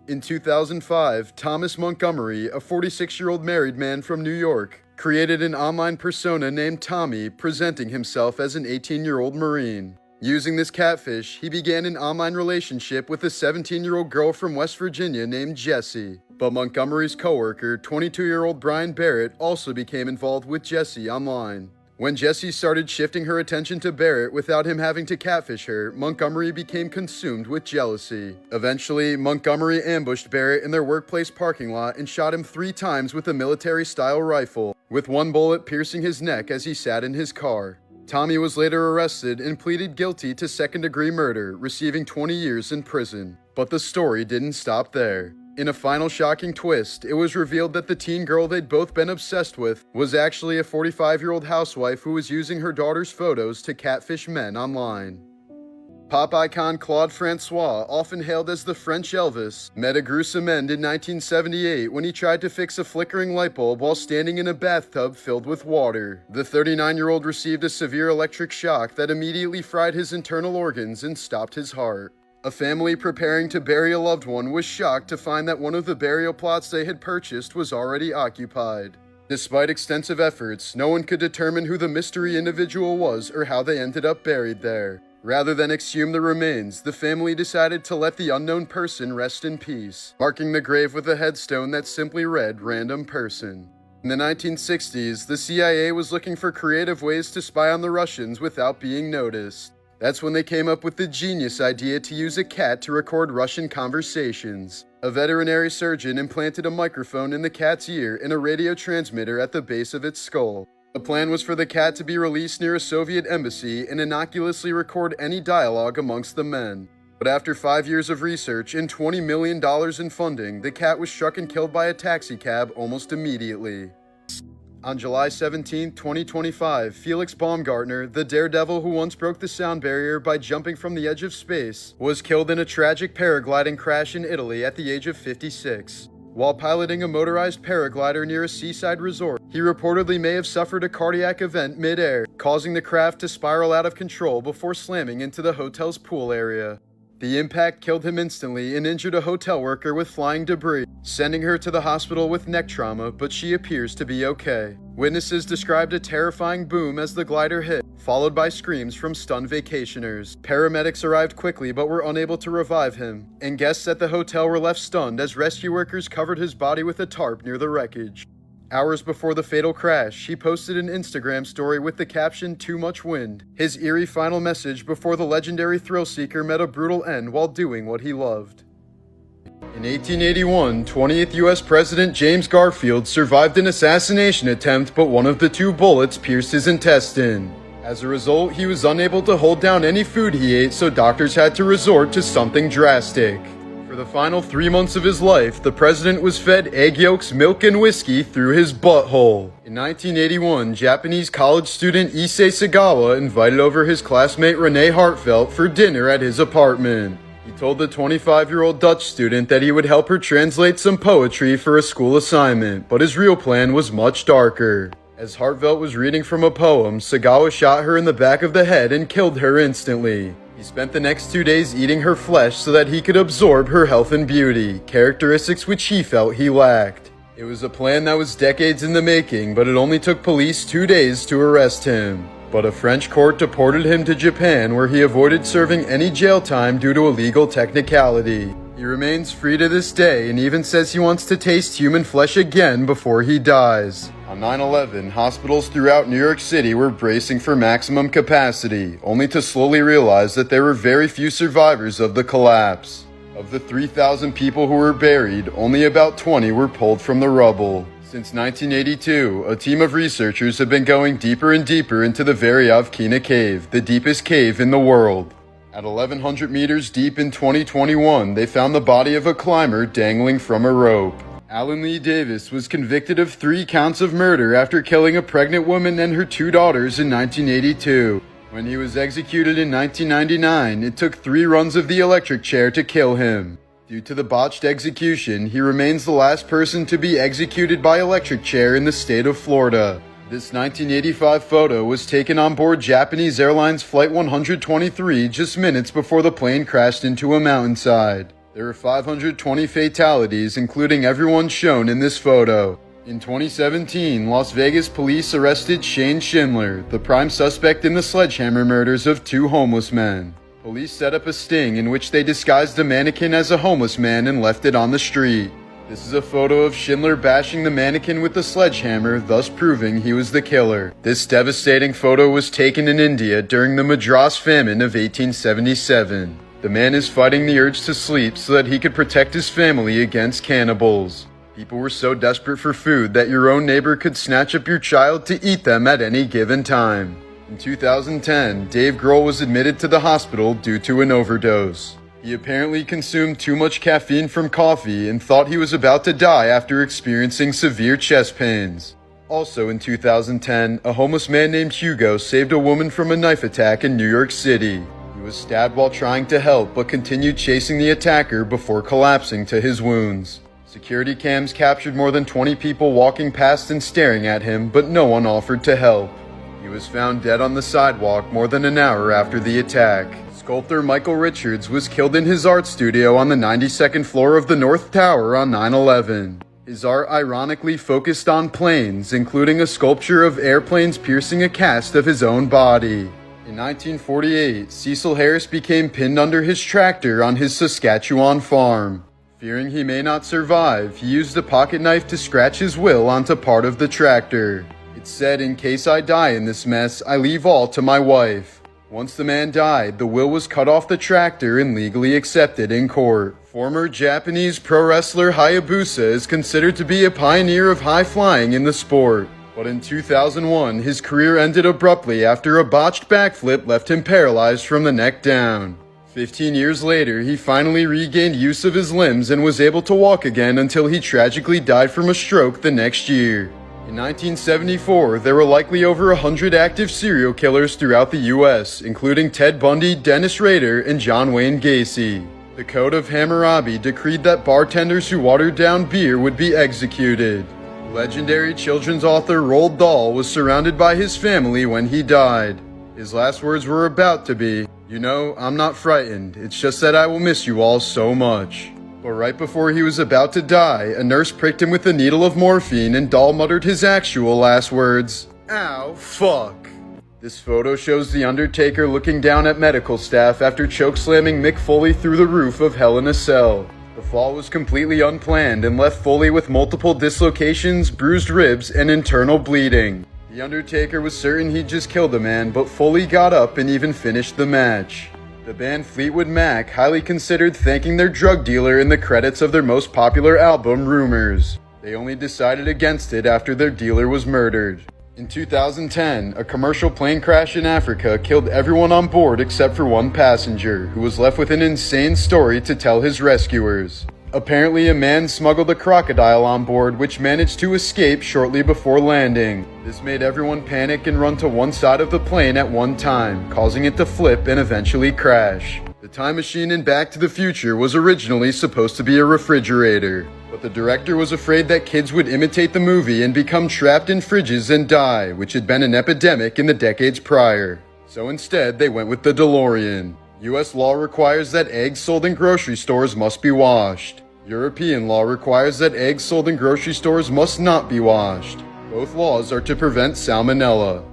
In 2005, Thomas Montgomery, a 46-year-old married man from New York, created an online persona named Tommy, presenting himself as an 18-year-old Marine. Using this catfish, he began an online relationship with a 17-year-old girl from West Virginia named Jessie. But Montgomery's coworker, 22-year-old Brian Barrett, also became involved with Jessie online. When Jessie started shifting her attention to Barrett without him having to catfish her, Montgomery became consumed with jealousy. Eventually, Montgomery ambushed Barrett in their workplace parking lot and shot him 3 times with a military-style rifle, with 1 bullet piercing his neck as he sat in his car. Tommy was later arrested and pleaded guilty to second-degree murder, receiving 20 years in prison. But the story didn't stop there. In a final shocking twist, it was revealed that the teen girl they'd both been obsessed with was actually a 45-year-old housewife who was using her daughter's photos to catfish men online. Pop icon Claude Francois, often hailed as the French Elvis, met a gruesome end in 1978 when he tried to fix a flickering light bulb while standing in a bathtub filled with water. The 39-year-old received a severe electric shock that immediately fried his internal organs and stopped his heart. A family preparing to bury a loved one was shocked to find that one of the burial plots they had purchased was already occupied. Despite extensive efforts, no one could determine who the mystery individual was or how they ended up buried there. Rather than exhume the remains, the family decided to let the unknown person rest in peace, marking the grave with a headstone that simply read "Random Person." In the 1960s, the CIA was looking for creative ways to spy on the Russians without being noticed. That's when they came up with the genius idea to use a cat to record Russian conversations. A veterinary surgeon implanted a microphone in the cat's ear and a radio transmitter at the base of its skull. The plan was for the cat to be released near a Soviet embassy and innocuously record any dialogue amongst the men. But after 5 years of research and $20 million in funding, the cat was struck and killed by a taxicab almost immediately. On July 17, 2025, Felix Baumgartner, the daredevil who once broke the sound barrier by jumping from the edge of space, was killed in a tragic paragliding crash in Italy at the age of 56. While piloting a motorized paraglider near a seaside resort, he reportedly may have suffered a cardiac event mid-air, causing the craft to spiral out of control before slamming into the hotel's pool area. The impact killed him instantly and injured a hotel worker with flying debris, sending her to the hospital with neck trauma, but she appears to be okay. Witnesses described a terrifying boom as the glider hit, followed by screams from stunned vacationers. Paramedics arrived quickly but were unable to revive him, and guests at the hotel were left stunned as rescue workers covered his body with a tarp near the wreckage. Hours before the fatal crash, he posted an Instagram story with the caption, "Too much wind," his eerie final message before the legendary thrill-seeker met a brutal end while doing what he loved. In 1881, 20th U.S. President James Garfield survived an assassination attempt, but one of the 2 bullets pierced his intestine. As a result, he was unable to hold down any food he ate, so doctors had to resort to something drastic. For the final 3 months of his life, the president was fed egg yolks, milk, and whiskey through his butthole. In 1981, Japanese college student Issei Sagawa invited over his classmate Renee Hartfelt for dinner at his apartment. He told the 25-year-old Dutch student that he would help her translate some poetry for a school assignment, but his real plan was much darker. As Hartvelt was reading from a poem, Sagawa shot her in the back of the head and killed her instantly. He spent the next 2 days eating her flesh so that he could absorb her health and beauty, characteristics which he felt he lacked. It was a plan that was decades in the making, but it only took police 2 days to arrest him. But a French court deported him to Japan, where he avoided serving any jail time due to a legal technicality. He remains free to this day and even says he wants to taste human flesh again before he dies. On 9/11, hospitals throughout New York City were bracing for maximum capacity, only to slowly realize that there were very few survivors of the collapse. Of the 3,000 people who were buried, only about 20 were pulled from the rubble. Since 1982, a team of researchers have been going deeper and deeper into the Veryovkina Cave, the deepest cave in the world. At 1,100 meters deep in 2021, they found the body of a climber dangling from a rope. Alan Lee Davis was convicted of 3 counts of murder after killing a pregnant woman and her 2 daughters in 1982. When he was executed in 1999, it took 3 runs of the electric chair to kill him. Due to the botched execution, he remains the last person to be executed by electric chair in the state of Florida. This 1985 photo was taken on board Japanese Airlines Flight 123 just minutes before the plane crashed into a mountainside. There were 520 fatalities, including everyone shown in this photo. In 2017, Las Vegas police arrested Shane Schindler, the prime suspect in the sledgehammer murders of 2 homeless men. Police set up a sting in which they disguised a mannequin as a homeless man and left it on the street. This is a photo of Schindler bashing the mannequin with the sledgehammer, thus proving he was the killer. This devastating photo was taken in India during the Madras famine of 1877. The man is fighting the urge to sleep so that he could protect his family against cannibals. People were so desperate for food that your own neighbor could snatch up your child to eat them at any given time. In 2010, Dave Grohl was admitted to the hospital due to an overdose. He apparently consumed too much caffeine from coffee and thought he was about to die after experiencing severe chest pains. Also in 2010, a homeless man named Hugo saved a woman from a knife attack in New York City. He was stabbed while trying to help but continued chasing the attacker before collapsing to his wounds. Security cams captured more than 20 people walking past and staring at him, but no one offered to help. He was found dead on the sidewalk more than an hour after the attack. Sculptor Michael Richards was killed in his art studio on the 92nd floor of the North Tower on 9/11. His art ironically focused on planes, including a sculpture of airplanes piercing a cast of his own body. In 1948, Cecil Harris became pinned under his tractor on his Saskatchewan farm. Fearing he may not survive, he used a pocket knife to scratch his will onto part of the tractor. It said, "In case I die in this mess, I leave all to my wife." Once the man died, the will was cut off the tractor and legally accepted in court. Former Japanese pro wrestler Hayabusa is considered to be a pioneer of high flying in the sport. But in 2001, his career ended abruptly after a botched backflip left him paralyzed from the neck down. 15 years later, he finally regained use of his limbs and was able to walk again until he tragically died from a stroke the next year. In 1974, there were likely over 100 active serial killers throughout the U.S., including Ted Bundy, Dennis Rader, and John Wayne Gacy. The Code of Hammurabi decreed that bartenders who watered down beer would be executed. Legendary children's author Roald Dahl was surrounded by his family when he died. His last words were about to be, "You know, I'm not frightened, it's just that I will miss you all so much." But right before he was about to die, a nurse pricked him with a needle of morphine and Dahl muttered his actual last words, "Ow, fuck." This photo shows The Undertaker looking down at medical staff after chokeslamming Mick Foley through the roof of Hell in a Cell. The fall was completely unplanned and left Foley with multiple dislocations, bruised ribs, and internal bleeding. The Undertaker was certain he'd just killed the man, but Foley got up and even finished the match. The band Fleetwood Mac highly considered thanking their drug dealer in the credits of their most popular album, Rumors. They only decided against it after their dealer was murdered. In 2010, a commercial plane crash in Africa killed everyone on board except for one passenger, who was left with an insane story to tell his rescuers. Apparently, a man smuggled a crocodile on board, which managed to escape shortly before landing. This made everyone panic and run to one side of the plane at one time, causing it to flip and eventually crash. The The time machine in Back to the Future was originally supposed to be a refrigerator, but the director was afraid that kids would imitate the movie and become trapped in fridges and die, which had been an epidemic in the decades prior. So instead, they went with the DeLorean. US law requires that eggs sold in grocery stores must be washed. European law requires that eggs sold in grocery stores must not be washed. Both laws are to prevent salmonella.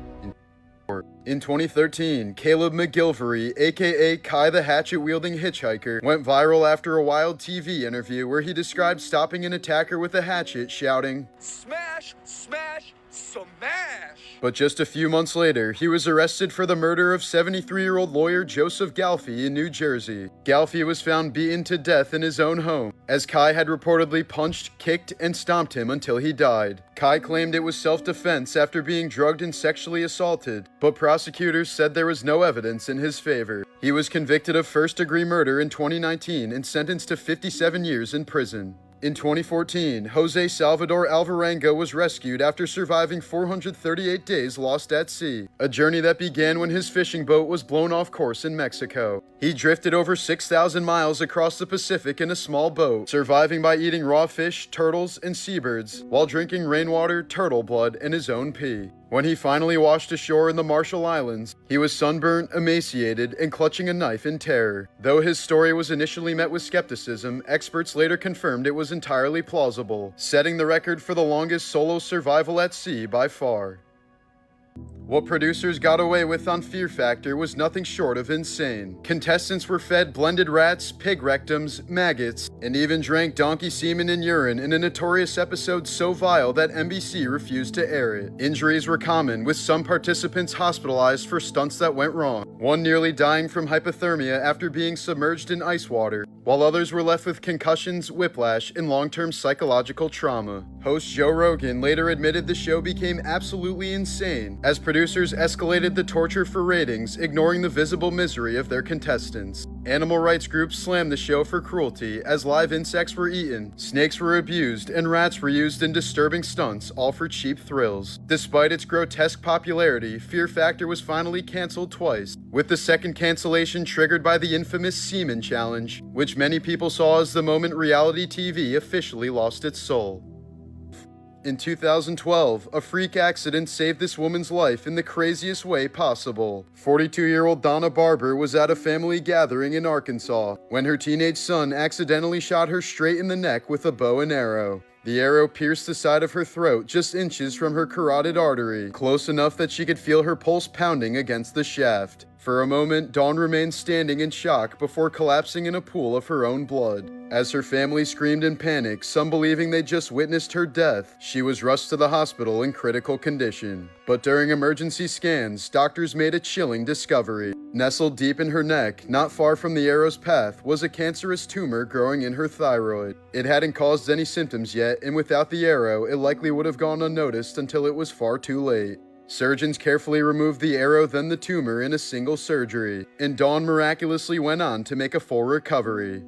In 2013, Caleb McGilvery, aka Kai the hatchet-wielding hitchhiker, went viral after a wild TV interview where he described stopping an attacker with a hatchet, shouting, "Smash! Smash! Smash!" But just a few months later, he was arrested for the murder of 73-year-old lawyer Joseph Galfy in New Jersey. Galfy was found beaten to death in his own home, as Kai had reportedly punched, kicked, and stomped him until he died. Kai claimed it was self-defense after being drugged and sexually assaulted, but prosecutors said there was no evidence in his favor. He was convicted of first-degree murder in 2019 and sentenced to 57 years in prison. In 2014, Jose Salvador Alvarenga was rescued after surviving 438 days lost at sea, a journey that began when his fishing boat was blown off course in Mexico. He drifted over 6,000 miles across the Pacific in a small boat, surviving by eating raw fish, turtles, and seabirds, while drinking rainwater, turtle blood, and his own pee. When he finally washed ashore in the Marshall Islands, he was sunburnt, emaciated, and clutching a knife in terror. Though his story was initially met with skepticism, experts later confirmed it was entirely plausible, setting the record for the longest solo survival at sea by far. What producers got away with on Fear Factor was nothing short of insane. Contestants were fed blended rats, pig rectums, maggots, and even drank donkey semen and urine in a notorious episode so vile that NBC refused to air it. Injuries were common, with some participants hospitalized for stunts that went wrong, one nearly dying from hypothermia after being submerged in ice water, while others were left with concussions, whiplash, and long-term psychological trauma. Host Joe Rogan later admitted the show became absolutely insane, as producers escalated the torture for ratings, ignoring the visible misery of their contestants. Animal rights groups slammed the show for cruelty, as live insects were eaten, snakes were abused, and rats were used in disturbing stunts, all for cheap thrills. Despite its grotesque popularity, Fear Factor was finally canceled twice, with the second cancellation triggered by the infamous Semen Challenge, which many people saw as the moment reality TV officially lost its soul. In 2012, a freak accident saved this woman's life in the craziest way possible. 42-year-old Donna Barber was at a family gathering in Arkansas when her teenage son accidentally shot her straight in the neck with a bow and arrow. The arrow pierced the side of her throat just inches from her carotid artery, close enough that she could feel her pulse pounding against the shaft. For a moment, Dawn remained standing in shock before collapsing in a pool of her own blood. As her family screamed in panic, some believing they just witnessed her death, she was rushed to the hospital in critical condition. But during emergency scans, doctors made a chilling discovery. Nestled deep in her neck, not far from the arrow's path, was a cancerous tumor growing in her thyroid. It hadn't caused any symptoms yet, and without the arrow, it likely would have gone unnoticed until it was far too late. Surgeons carefully removed the arrow then the tumor in a single surgery, and Dawn miraculously went on to make a full recovery.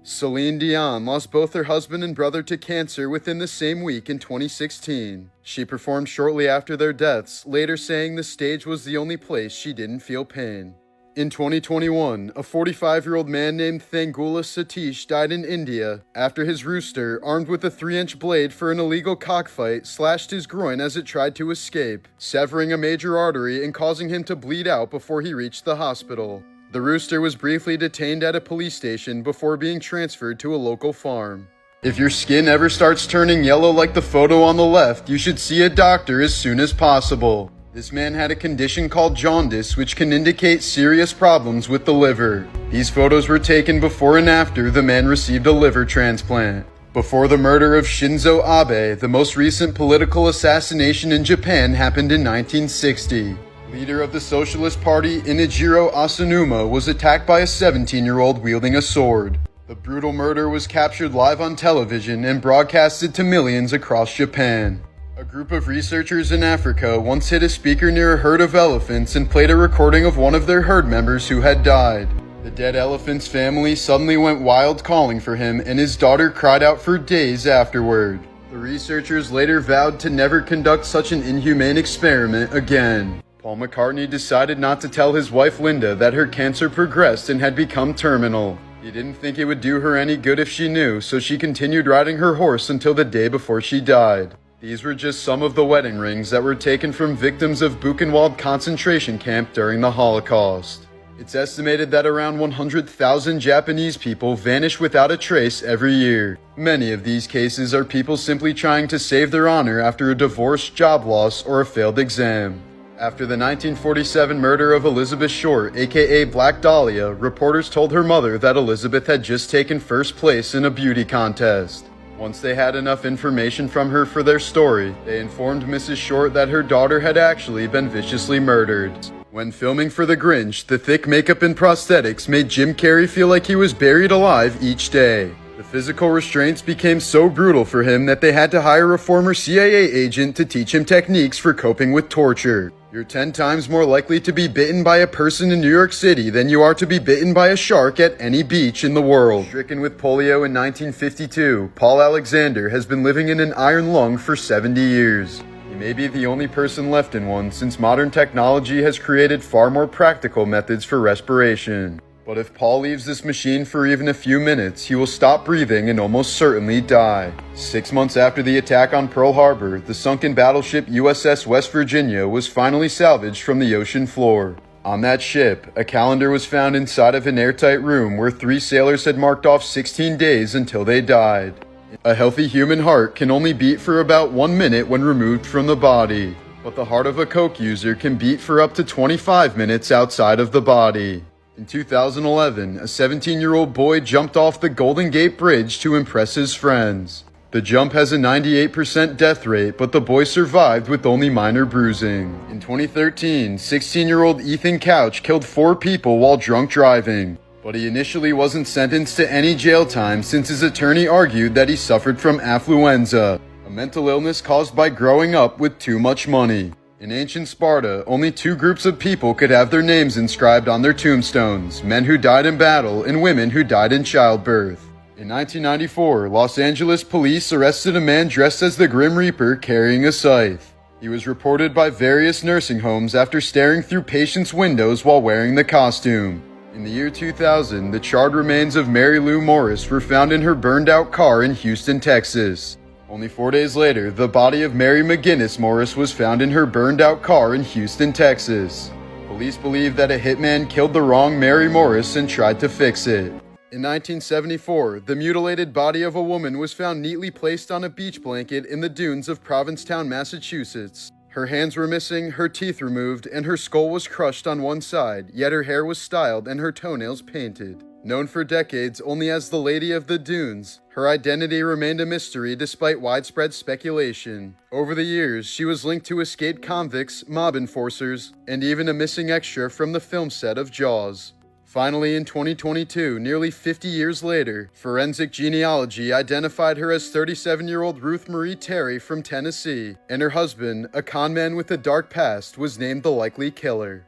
Celine Dion lost both her husband and brother to cancer within the same week in 2016. She performed shortly after their deaths, later saying the stage was the only place she didn't feel pain. In 2021, a 45-year-old man named Thangula Satish died in India after his rooster, armed with a 3-inch blade for an illegal cockfight, slashed his groin as it tried to escape, severing a major artery and causing him to bleed out before he reached the hospital. The rooster was briefly detained at a police station before being transferred to a local farm. If your skin ever starts turning yellow like the photo on the left, you should see a doctor as soon as possible. This man had a condition called jaundice, which can indicate serious problems with the liver. These photos were taken before and after the man received a liver transplant. Before the murder of Shinzo Abe, the most recent political assassination in Japan happened in 1960. Leader of the Socialist Party, Inajiro Asanuma, was attacked by a 17-year-old wielding a sword. The brutal murder was captured live on television and broadcasted to millions across Japan. A group of researchers in Africa once hid a speaker near a herd of elephants and played a recording of one of their herd members who had died. The dead elephant's family suddenly went wild calling for him, and his daughter cried out for days afterward. The researchers later vowed to never conduct such an inhumane experiment again. Paul McCartney decided not to tell his wife Linda that her cancer progressed and had become terminal. He didn't think it would do her any good if she knew, so she continued riding her horse until the day before she died. These were just some of the wedding rings that were taken from victims of Buchenwald concentration camp during the Holocaust. It's estimated that around 100,000 Japanese people vanish without a trace every year. Many of these cases are people simply trying to save their honor after a divorce, job loss, or a failed exam. After the 1947 murder of Elizabeth Short, aka Black Dahlia, reporters told her mother that Elizabeth had just taken first place in a beauty contest. Once they had enough information from her for their story, they informed Mrs. Short that her daughter had actually been viciously murdered. When filming for The Grinch, the thick makeup and prosthetics made Jim Carrey feel like he was buried alive each day. The physical restraints became so brutal for him that they had to hire a former CIA agent to teach him techniques for coping with torture. You're 10 times more likely to be bitten by a person in New York City than you are to be bitten by a shark at any beach in the world. Stricken with polio in 1952, Paul Alexander has been living in an iron lung for 70 years. He may be the only person left in one, since modern technology has created far more practical methods for respiration. But if Paul leaves this machine for even a few minutes, he will stop breathing and almost certainly die. 6 months after the attack on Pearl Harbor, the sunken battleship USS West Virginia was finally salvaged from the ocean floor. On that ship, a calendar was found inside of an airtight room where 3 sailors had marked off 16 days until they died. A healthy human heart can only beat for about 1 minute when removed from the body, but the heart of a coke user can beat for up to 25 minutes outside of the body. In 2011, a 17-year-old boy jumped off the Golden Gate Bridge to impress his friends. The jump has a 98% death rate, but the boy survived with only minor bruising. In 2013, 16-year-old Ethan Couch killed 4 people while drunk driving. But he initially wasn't sentenced to any jail time since his attorney argued that he suffered from affluenza, a mental illness caused by growing up with too much money. In ancient Sparta, only 2 groups of people could have their names inscribed on their tombstones: men who died in battle and women who died in childbirth. In 1994, Los Angeles police arrested a man dressed as the Grim Reaper carrying a scythe. He was reported by various nursing homes after staring through patients' windows while wearing the costume. In the year 2000, the charred remains of Mary Lou Morris were found in her burned-out car in Houston, Texas. Only 4 days later, the body of Mary McGinnis Morris was found in her burned-out car in Houston, Texas. Police believe that a hitman killed the wrong Mary Morris and tried to fix it. In 1974, the mutilated body of a woman was found neatly placed on a beach blanket in the dunes of Provincetown, Massachusetts. Her hands were missing, her teeth removed, and her skull was crushed on one side, yet her hair was styled and her toenails painted. Known for decades only as the Lady of the Dunes, her identity remained a mystery despite widespread speculation. Over the years, she was linked to escaped convicts, mob enforcers, and even a missing extra from the film set of Jaws. Finally, in 2022, nearly 50 years later, forensic genealogy identified her as 37-year-old Ruth Marie Terry from Tennessee, and her husband, a conman with a dark past, was named the likely killer.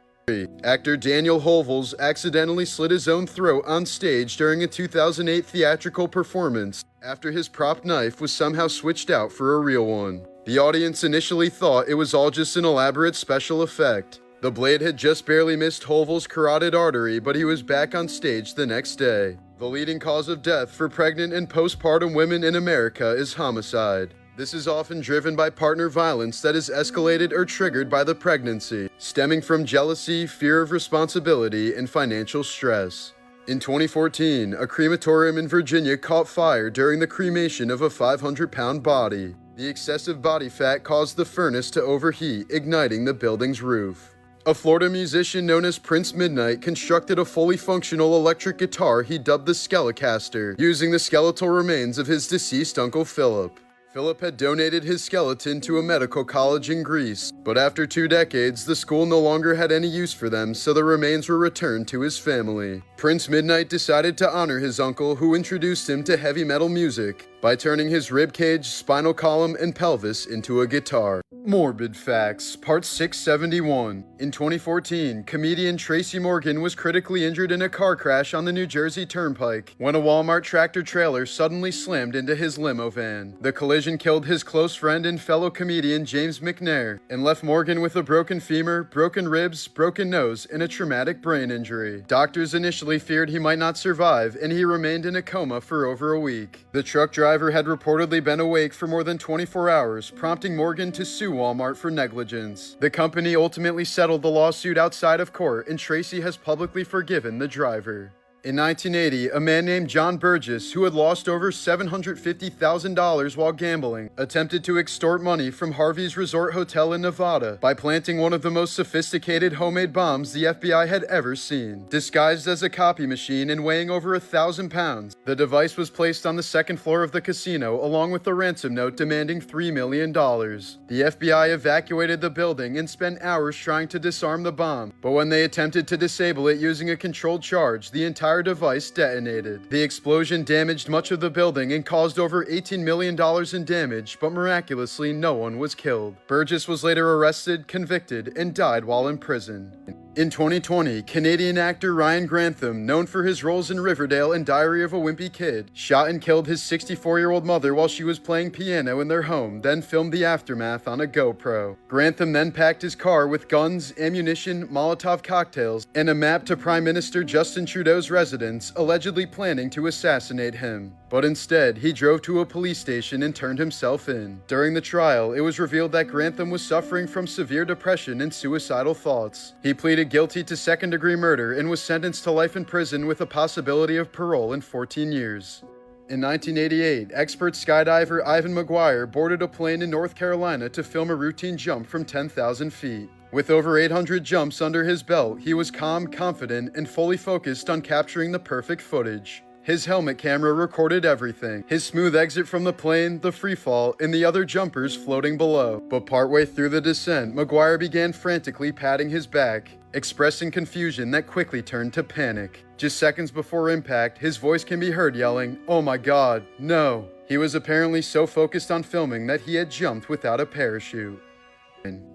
Actor Daniel Hovels accidentally slit his own throat on stage during a 2008 theatrical performance after his prop knife was somehow switched out for a real one. The audience initially thought it was all just an elaborate special effect. The blade had just barely missed Hovels' carotid artery, but he was back on stage the next day. The leading cause of death for pregnant and postpartum women in America is homicide. This is often driven by partner violence that is escalated or triggered by the pregnancy, stemming from jealousy, fear of responsibility, and financial stress. In 2014, a crematorium in Virginia caught fire during the cremation of a 500-pound body. The excessive body fat caused the furnace to overheat, igniting the building's roof. A Florida musician known as Prince Midnight constructed a fully functional electric guitar he dubbed the Skelecaster, using the skeletal remains of his deceased Uncle Philip. Philip had donated his skeleton to a medical college in Greece, but after 2 decades, the school no longer had any use for them, so the remains were returned to his family. Prince Midnight decided to honor his uncle, who introduced him to heavy metal music, by turning his rib cage, spinal column, and pelvis into a guitar. Morbid Facts, Part 671. In 2014, comedian Tracy Morgan was critically injured in a car crash on the New Jersey Turnpike when a Walmart tractor-trailer suddenly slammed into his limo van. The collision killed his close friend and fellow comedian James McNair and left Morgan with a broken femur, broken ribs, broken nose, and a traumatic brain injury. Doctors initially feared he might not survive, and he remained in a coma for over a week. The truck driver had reportedly been awake for more than 24 hours, prompting Morgan to sue Walmart for negligence. The company ultimately settled the lawsuit outside of court, and Tracy has publicly forgiven the driver. In 1980, a man named John Burgess, who had lost over $750,000 while gambling, attempted to extort money from Harvey's Resort Hotel in Nevada by planting one of the most sophisticated homemade bombs the FBI had ever seen. Disguised as a copy machine and weighing over 1,000 pounds, the device was placed on the second floor of the casino along with a ransom note demanding $3 million. The FBI evacuated the building and spent hours trying to disarm the bomb, but when they attempted to disable it using a controlled charge, the entire device detonated. The explosion damaged much of the building and caused over $18 million in damage, but miraculously no one was killed. Burgess was later arrested, convicted, and died while in prison. In 2020, Canadian actor Ryan Grantham, known for his roles in Riverdale and Diary of a Wimpy Kid, shot and killed his 64-year-old mother while she was playing piano in their home, then filmed the aftermath on a GoPro. Grantham then packed his car with guns, ammunition, Molotov cocktails, and a map to Prime Minister Justin Trudeau's residence, allegedly planning to assassinate him. But instead, he drove to a police station and turned himself in. During the trial, it was revealed that Grantham was suffering from severe depression and suicidal thoughts. He pleaded guilty to second-degree murder and was sentenced to life in prison with a possibility of parole in 14 years. In 1988, expert skydiver Ivan McGuire boarded a plane in North Carolina to film a routine jump from 10,000 feet. With over 800 jumps under his belt, he was calm, confident, and fully focused on capturing the perfect footage. His helmet camera recorded everything: his smooth exit from the plane, the free fall, and the other jumpers floating below. But partway through the descent, McGuire began frantically patting his back, expressing confusion that quickly turned to panic. Just seconds before impact, his voice can be heard yelling, "Oh my God, no!" He was apparently so focused on filming that he had jumped without a parachute.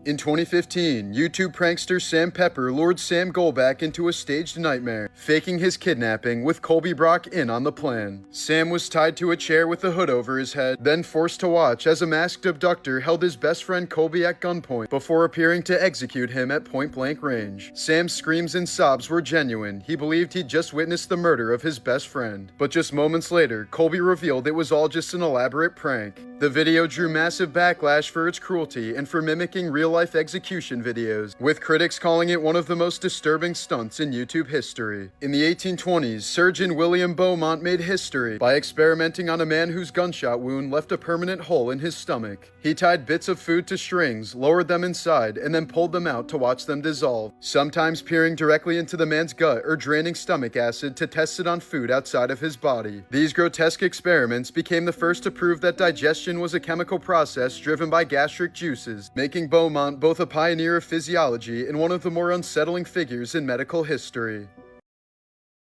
In 2015, YouTube prankster Sam Pepper lured Sam Golback into a staged nightmare, faking his kidnapping with Colby Brock in on the plan. Sam was tied to a chair with a hood over his head, then forced to watch as a masked abductor held his best friend Colby at gunpoint before appearing to execute him at point-blank range. Sam's screams and sobs were genuine. He believed he'd just witnessed the murder of his best friend. But just moments later, Colby revealed it was all just an elaborate prank. The video drew massive backlash for its cruelty and for mimicking real-life execution videos, with critics calling it one of the most disturbing stunts in YouTube history. In the 1820s, surgeon William Beaumont made history by experimenting on a man whose gunshot wound left a permanent hole in his stomach. He tied bits of food to strings, lowered them inside, and then pulled them out to watch them dissolve, sometimes peering directly into the man's gut or draining stomach acid to test it on food outside of his body. These grotesque experiments became the first to prove that digestion was a chemical process driven by gastric juices, making Beaumont both a pioneer of physiology and one of the more unsettling figures in medical history.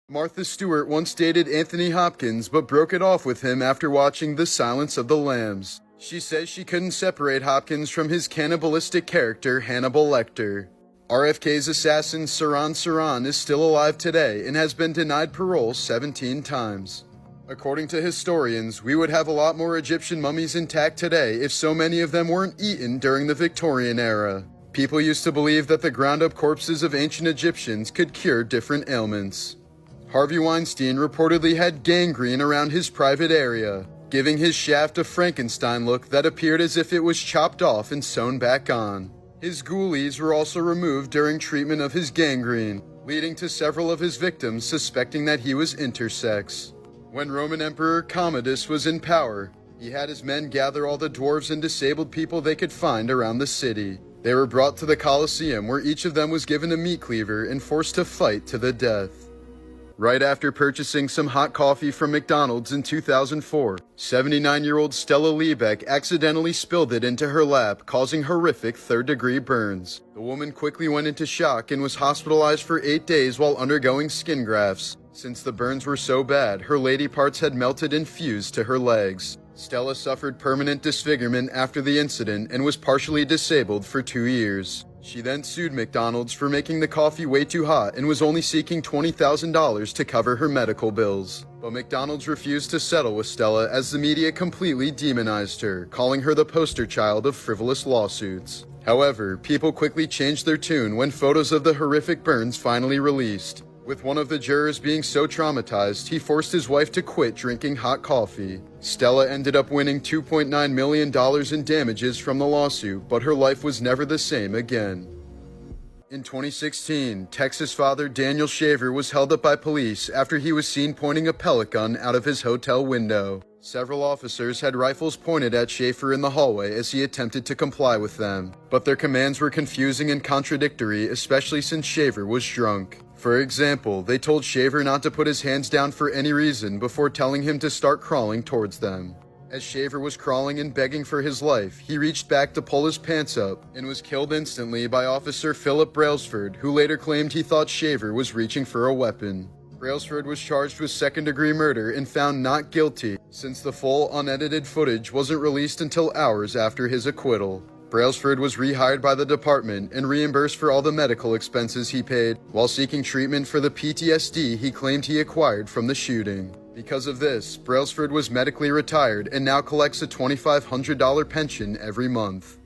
Martha Stewart once dated Anthony Hopkins but broke it off with him after watching The Silence of the Lambs. She says she couldn't separate Hopkins from his cannibalistic character Hannibal Lecter. RFK's assassin Saran Saran is still alive today and has been denied parole 17 times. According to historians, we would have a lot more Egyptian mummies intact today if so many of them weren't eaten during the Victorian era. People used to believe that the ground-up corpses of ancient Egyptians could cure different ailments. Harvey Weinstein reportedly had gangrene around his private area, giving his shaft a Frankenstein look that appeared as if it was chopped off and sewn back on. His ghoulies were also removed during treatment of his gangrene, leading to several of his victims suspecting that he was intersex. When Roman Emperor Commodus was in power, he had his men gather all the dwarves and disabled people they could find around the city. They were brought to the Colosseum, where each of them was given a meat cleaver and forced to fight to the death. Right after purchasing some hot coffee from McDonald's in 2004, 79-year-old Stella Liebeck accidentally spilled it into her lap, causing horrific third-degree burns. The woman quickly went into shock and was hospitalized for 8 days while undergoing skin grafts. Since the burns were so bad, her lady parts had melted and fused to her legs. Stella suffered permanent disfigurement after the incident and was partially disabled for 2 years. She then sued McDonald's for making the coffee way too hot and was only seeking $20,000 to cover her medical bills. But McDonald's refused to settle with Stella as the media completely demonized her, calling her the poster child of frivolous lawsuits. However, people quickly changed their tune when photos of the horrific burns finally released. With one of the jurors being so traumatized, he forced his wife to quit drinking hot coffee. Stella ended up winning $2.9 million in damages from the lawsuit, but her life was never the same again. In 2016, Texas father Daniel Shaver was held up by police after he was seen pointing a pellet gun out of his hotel window. Several officers had rifles pointed at Schaefer in the hallway as he attempted to comply with them, but their commands were confusing and contradictory, especially since Shaver was drunk. For example, they told Shaver not to put his hands down for any reason before telling him to start crawling towards them. As Shaver was crawling and begging for his life, he reached back to pull his pants up and was killed instantly by Officer Philip Brailsford, who later claimed he thought Shaver was reaching for a weapon. Brailsford was charged with second-degree murder and found not guilty, since the full unedited footage wasn't released until hours after his acquittal. Brailsford was rehired by the department and reimbursed for all the medical expenses he paid while seeking treatment for the PTSD he claimed he acquired from the shooting. Because of this, Brailsford was medically retired and now collects a $2,500 pension every month.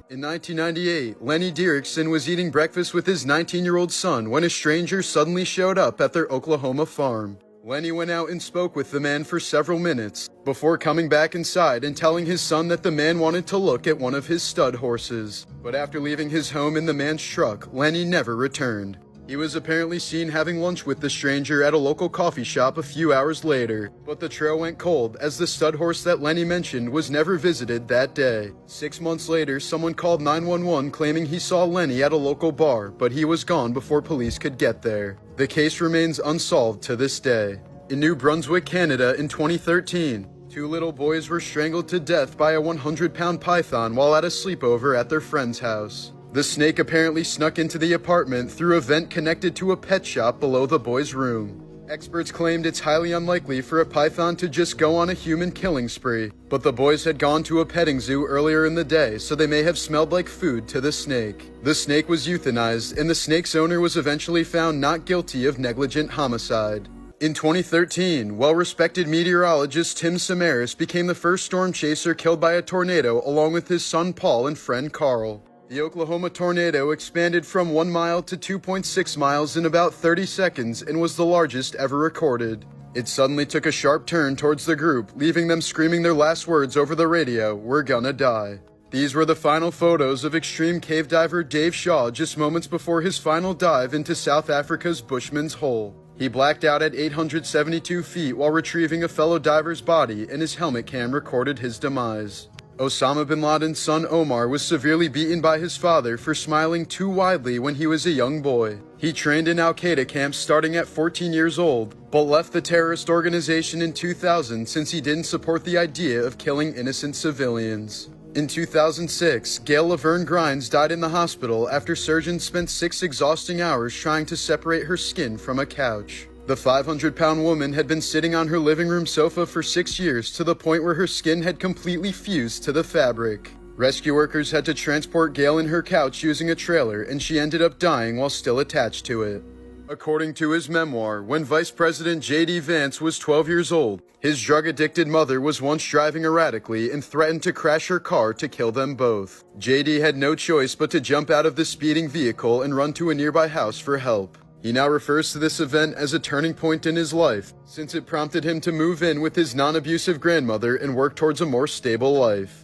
In 1998, Lenny Dieriksen was eating breakfast with his 19-year-old son when a stranger suddenly showed up at their Oklahoma farm. Lenny went out and spoke with the man for several minutes, before coming back inside and telling his son that the man wanted to look at one of his stud horses. But after leaving his home in the man's truck, Lenny never returned. He was apparently seen having lunch with the stranger at a local coffee shop a few hours later, but the trail went cold as the stud horse that Lenny mentioned was never visited that day. 6 months later, someone called 911 claiming he saw Lenny at a local bar, but he was gone before police could get there. The case remains unsolved to this day. In New Brunswick, Canada in 2013, 2 little boys were strangled to death by a 100-pound python while at a sleepover at their friend's house. The snake apparently snuck into the apartment through a vent connected to a pet shop below the boys' room. Experts claimed it's highly unlikely for a python to just go on a human killing spree, but the boys had gone to a petting zoo earlier in the day, so they may have smelled like food to the snake. The snake was euthanized, and the snake's owner was eventually found not guilty of negligent homicide. In 2013, well-respected meteorologist Tim Samaras became the first storm chaser killed by a tornado along with his son Paul and friend Carl. The Oklahoma tornado expanded from 1 mile to 2.6 miles in about 30 seconds and was the largest ever recorded. It suddenly took a sharp turn towards the group, leaving them screaming their last words over the radio, "We're gonna die." These were the final photos of extreme cave diver Dave Shaw just moments before his final dive into South Africa's Bushman's Hole. He blacked out at 872 feet while retrieving a fellow diver's body, and his helmet cam recorded his demise. Osama bin Laden's son Omar was severely beaten by his father for smiling too widely when he was a young boy. He trained in Al-Qaeda camps starting at 14 years old, but left the terrorist organization in 2000 since he didn't support the idea of killing innocent civilians. In 2006, Gail Laverne Grimes died in the hospital after surgeons spent 6 exhausting hours trying to separate her skin from a couch. The 500-pound woman had been sitting on her living room sofa for 6 years to the point where her skin had completely fused to the fabric. Rescue workers had to transport Gail in her couch using a trailer, and she ended up dying while still attached to it. According to his memoir, when Vice President J.D. Vance was 12 years old, his drug-addicted mother was once driving erratically and threatened to crash her car to kill them both. J.D. had no choice but to jump out of the speeding vehicle and run to a nearby house for help. He now refers to this event as a turning point in his life, since it prompted him to move in with his non-abusive grandmother and work towards a more stable life.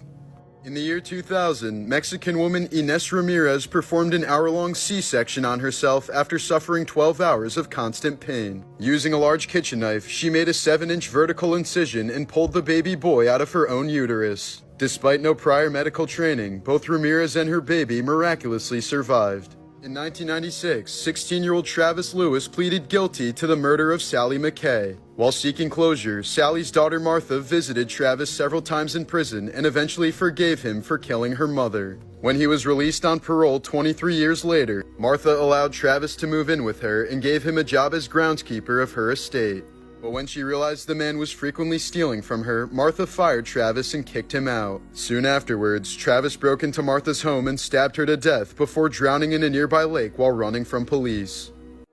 In the year 2000, Mexican woman Ines Ramirez performed an hour-long C-section on herself after suffering 12 hours of constant pain. Using a large kitchen knife, she made a 7-inch vertical incision and pulled the baby boy out of her own uterus. Despite no prior medical training, both Ramirez and her baby miraculously survived. In 1996, 16-year-old Travis Lewis pleaded guilty to the murder of Sally McKay. While seeking closure, Sally's daughter Martha visited Travis several times in prison and eventually forgave him for killing her mother. When he was released on parole 23 years later, Martha allowed Travis to move in with her and gave him a job as groundskeeper of her estate. But when she realized the man was frequently stealing from her, Martha fired Travis and kicked him out. Soon afterwards, Travis broke into Martha's home and stabbed her to death before drowning in a nearby lake while running from police.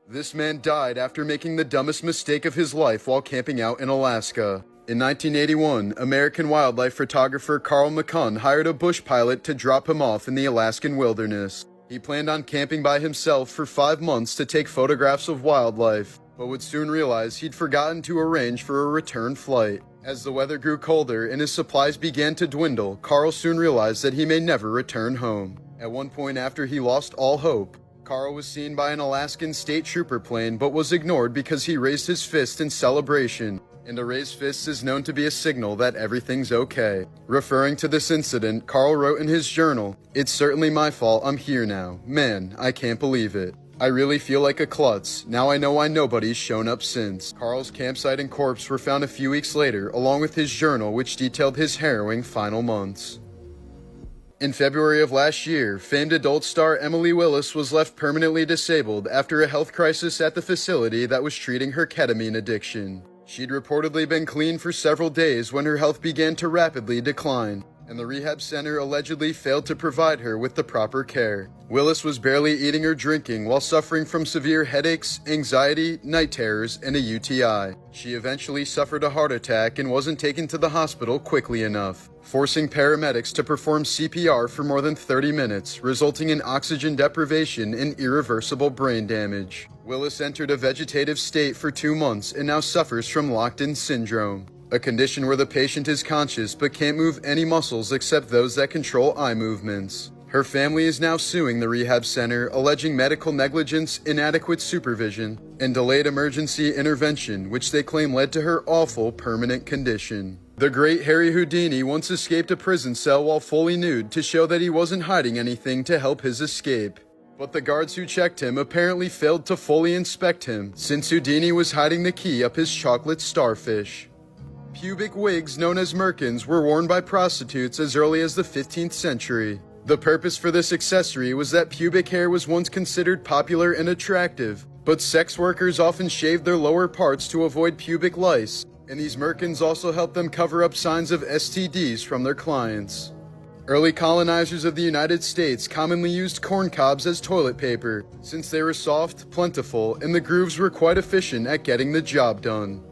This man died after making the dumbest mistake of his life while camping out in Alaska. In 1981, American wildlife photographer Carl McCunn hired a bush pilot to drop him off in the Alaskan wilderness. He planned on camping by himself for 5 months to take photographs of wildlife, but would soon realize he'd forgotten to arrange for a return flight. As the weather grew colder and his supplies began to dwindle, Carl soon realized that he may never return home. At one point after he lost all hope, Carl was seen by an Alaskan state trooper plane but was ignored because he raised his fist in celebration, and a raised fist is known to be a signal that everything's okay. Referring to this incident, Carl wrote in his journal, "It's certainly my fault I'm here now. Man, I can't believe it. I really feel like a klutz. Now I know why nobody's shown up since." Carl's campsite and corpse were found a few weeks later, along with his journal which detailed his harrowing final months. In February of last year, famed adult star Emily Willis was left permanently disabled after a health crisis at the facility that was treating her ketamine addiction. She'd reportedly been clean for several days when her health began to rapidly decline, and the rehab center allegedly failed to provide her with the proper care. Willis was barely eating or drinking while suffering from severe headaches, anxiety, night terrors, and a UTI. She eventually suffered a heart attack and wasn't taken to the hospital quickly enough, forcing paramedics to perform CPR for more than 30 minutes, resulting in oxygen deprivation and irreversible brain damage. Willis entered a vegetative state for 2 months and now suffers from locked-in syndrome, a condition where the patient is conscious but can't move any muscles except those that control eye movements. Her family is now suing the rehab center, alleging medical negligence, inadequate supervision, and delayed emergency intervention, which they claim led to her awful permanent condition. The great Harry Houdini once escaped a prison cell while fully nude to show that he wasn't hiding anything to help his escape. But the guards who checked him apparently failed to fully inspect him, since Houdini was hiding the key up his chocolate starfish. Pubic wigs known as merkins were worn by prostitutes as early as the 15th century. The purpose for this accessory was that pubic hair was once considered popular and attractive, but sex workers often shaved their lower parts to avoid pubic lice, and these merkins also helped them cover up signs of STDs from their clients. Early colonizers of the United States commonly used corn cobs as toilet paper, since they were soft, plentiful, and the grooves were quite efficient at getting the job done.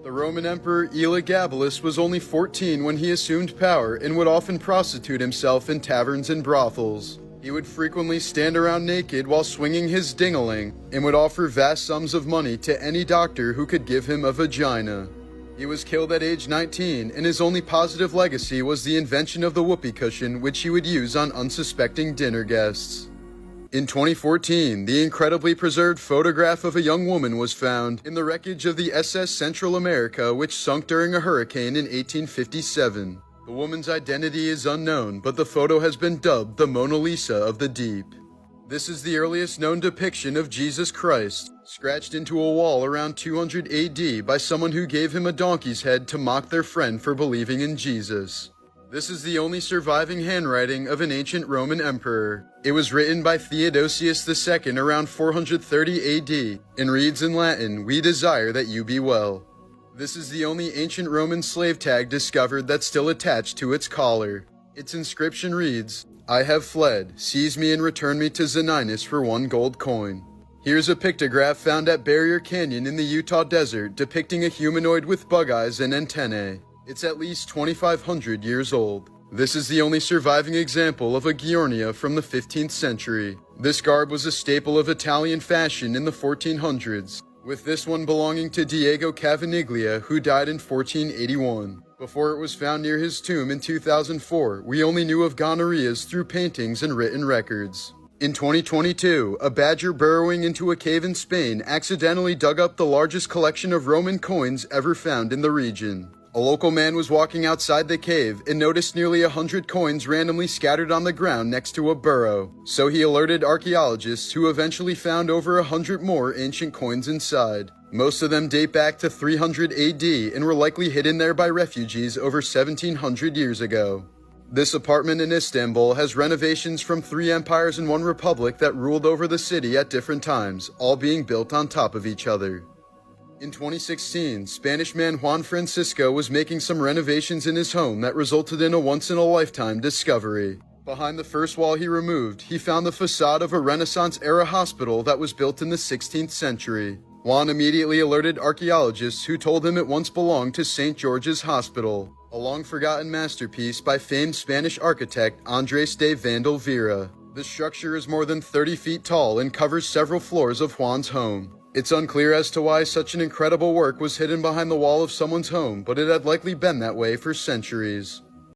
The Roman Emperor Elagabalus was only 14 when he assumed power and would often prostitute himself in taverns and brothels. He would frequently stand around naked while swinging his ding-a-ling and would offer vast sums of money to any doctor who could give him a vagina. He was killed at age 19, and his only positive legacy was the invention of the whoopee cushion, which he would use on unsuspecting dinner guests. In 2014, the incredibly preserved photograph of a young woman was found in the wreckage of the SS Central America, which sunk during a hurricane in 1857. The woman's identity is unknown, but the photo has been dubbed the Mona Lisa of the Deep. This is the earliest known depiction of Jesus Christ, scratched into a wall around 200 AD by someone who gave him a donkey's head to mock their friend for believing in Jesus. This is the only surviving handwriting of an ancient Roman emperor. It was written by Theodosius II around 430 AD and reads in Latin, "We desire that you be well." This is the only ancient Roman slave tag discovered that's still attached to its collar. Its inscription reads, "I have fled, seize me and return me to Zaninus for 1 gold coin." Here's a pictograph found at Barrier Canyon in the Utah desert depicting a humanoid with bug eyes and antennae. It's at least 2,500 years old. This is the only surviving example of a Ghiornia from the 15th century. This garb was a staple of Italian fashion in the 1400s, with this one belonging to Diego Cavaniglia, who died in 1481. Before it was found near his tomb in 2004, we only knew of gonorrheas through paintings and written records. In 2022, a badger burrowing into a cave in Spain accidentally dug up the largest collection of Roman coins ever found in the region. A local man was walking outside the cave and noticed nearly 100 coins randomly scattered on the ground next to a burrow. So he alerted archaeologists, who eventually found over 100 more ancient coins inside. Most of them date back to 300 AD and were likely hidden there by refugees over 1700 years ago. This apartment in Istanbul has renovations from 3 empires and 1 republic that ruled over the city at different times, all being built on top of each other. In 2016, Spanish man Juan Francisco was making some renovations in his home that resulted in a once-in-a-lifetime discovery. Behind the first wall he removed, he found the facade of a Renaissance-era hospital that was built in the 16th century. Juan immediately alerted archaeologists who told him it once belonged to St. George's Hospital, a long-forgotten masterpiece by famed Spanish architect Andrés de Vandel-Vera. The structure is more than 30 feet tall and covers several floors of Juan's home. It's unclear as to why such an incredible work was hidden behind the wall of someone's home, but it had likely been that way for centuries.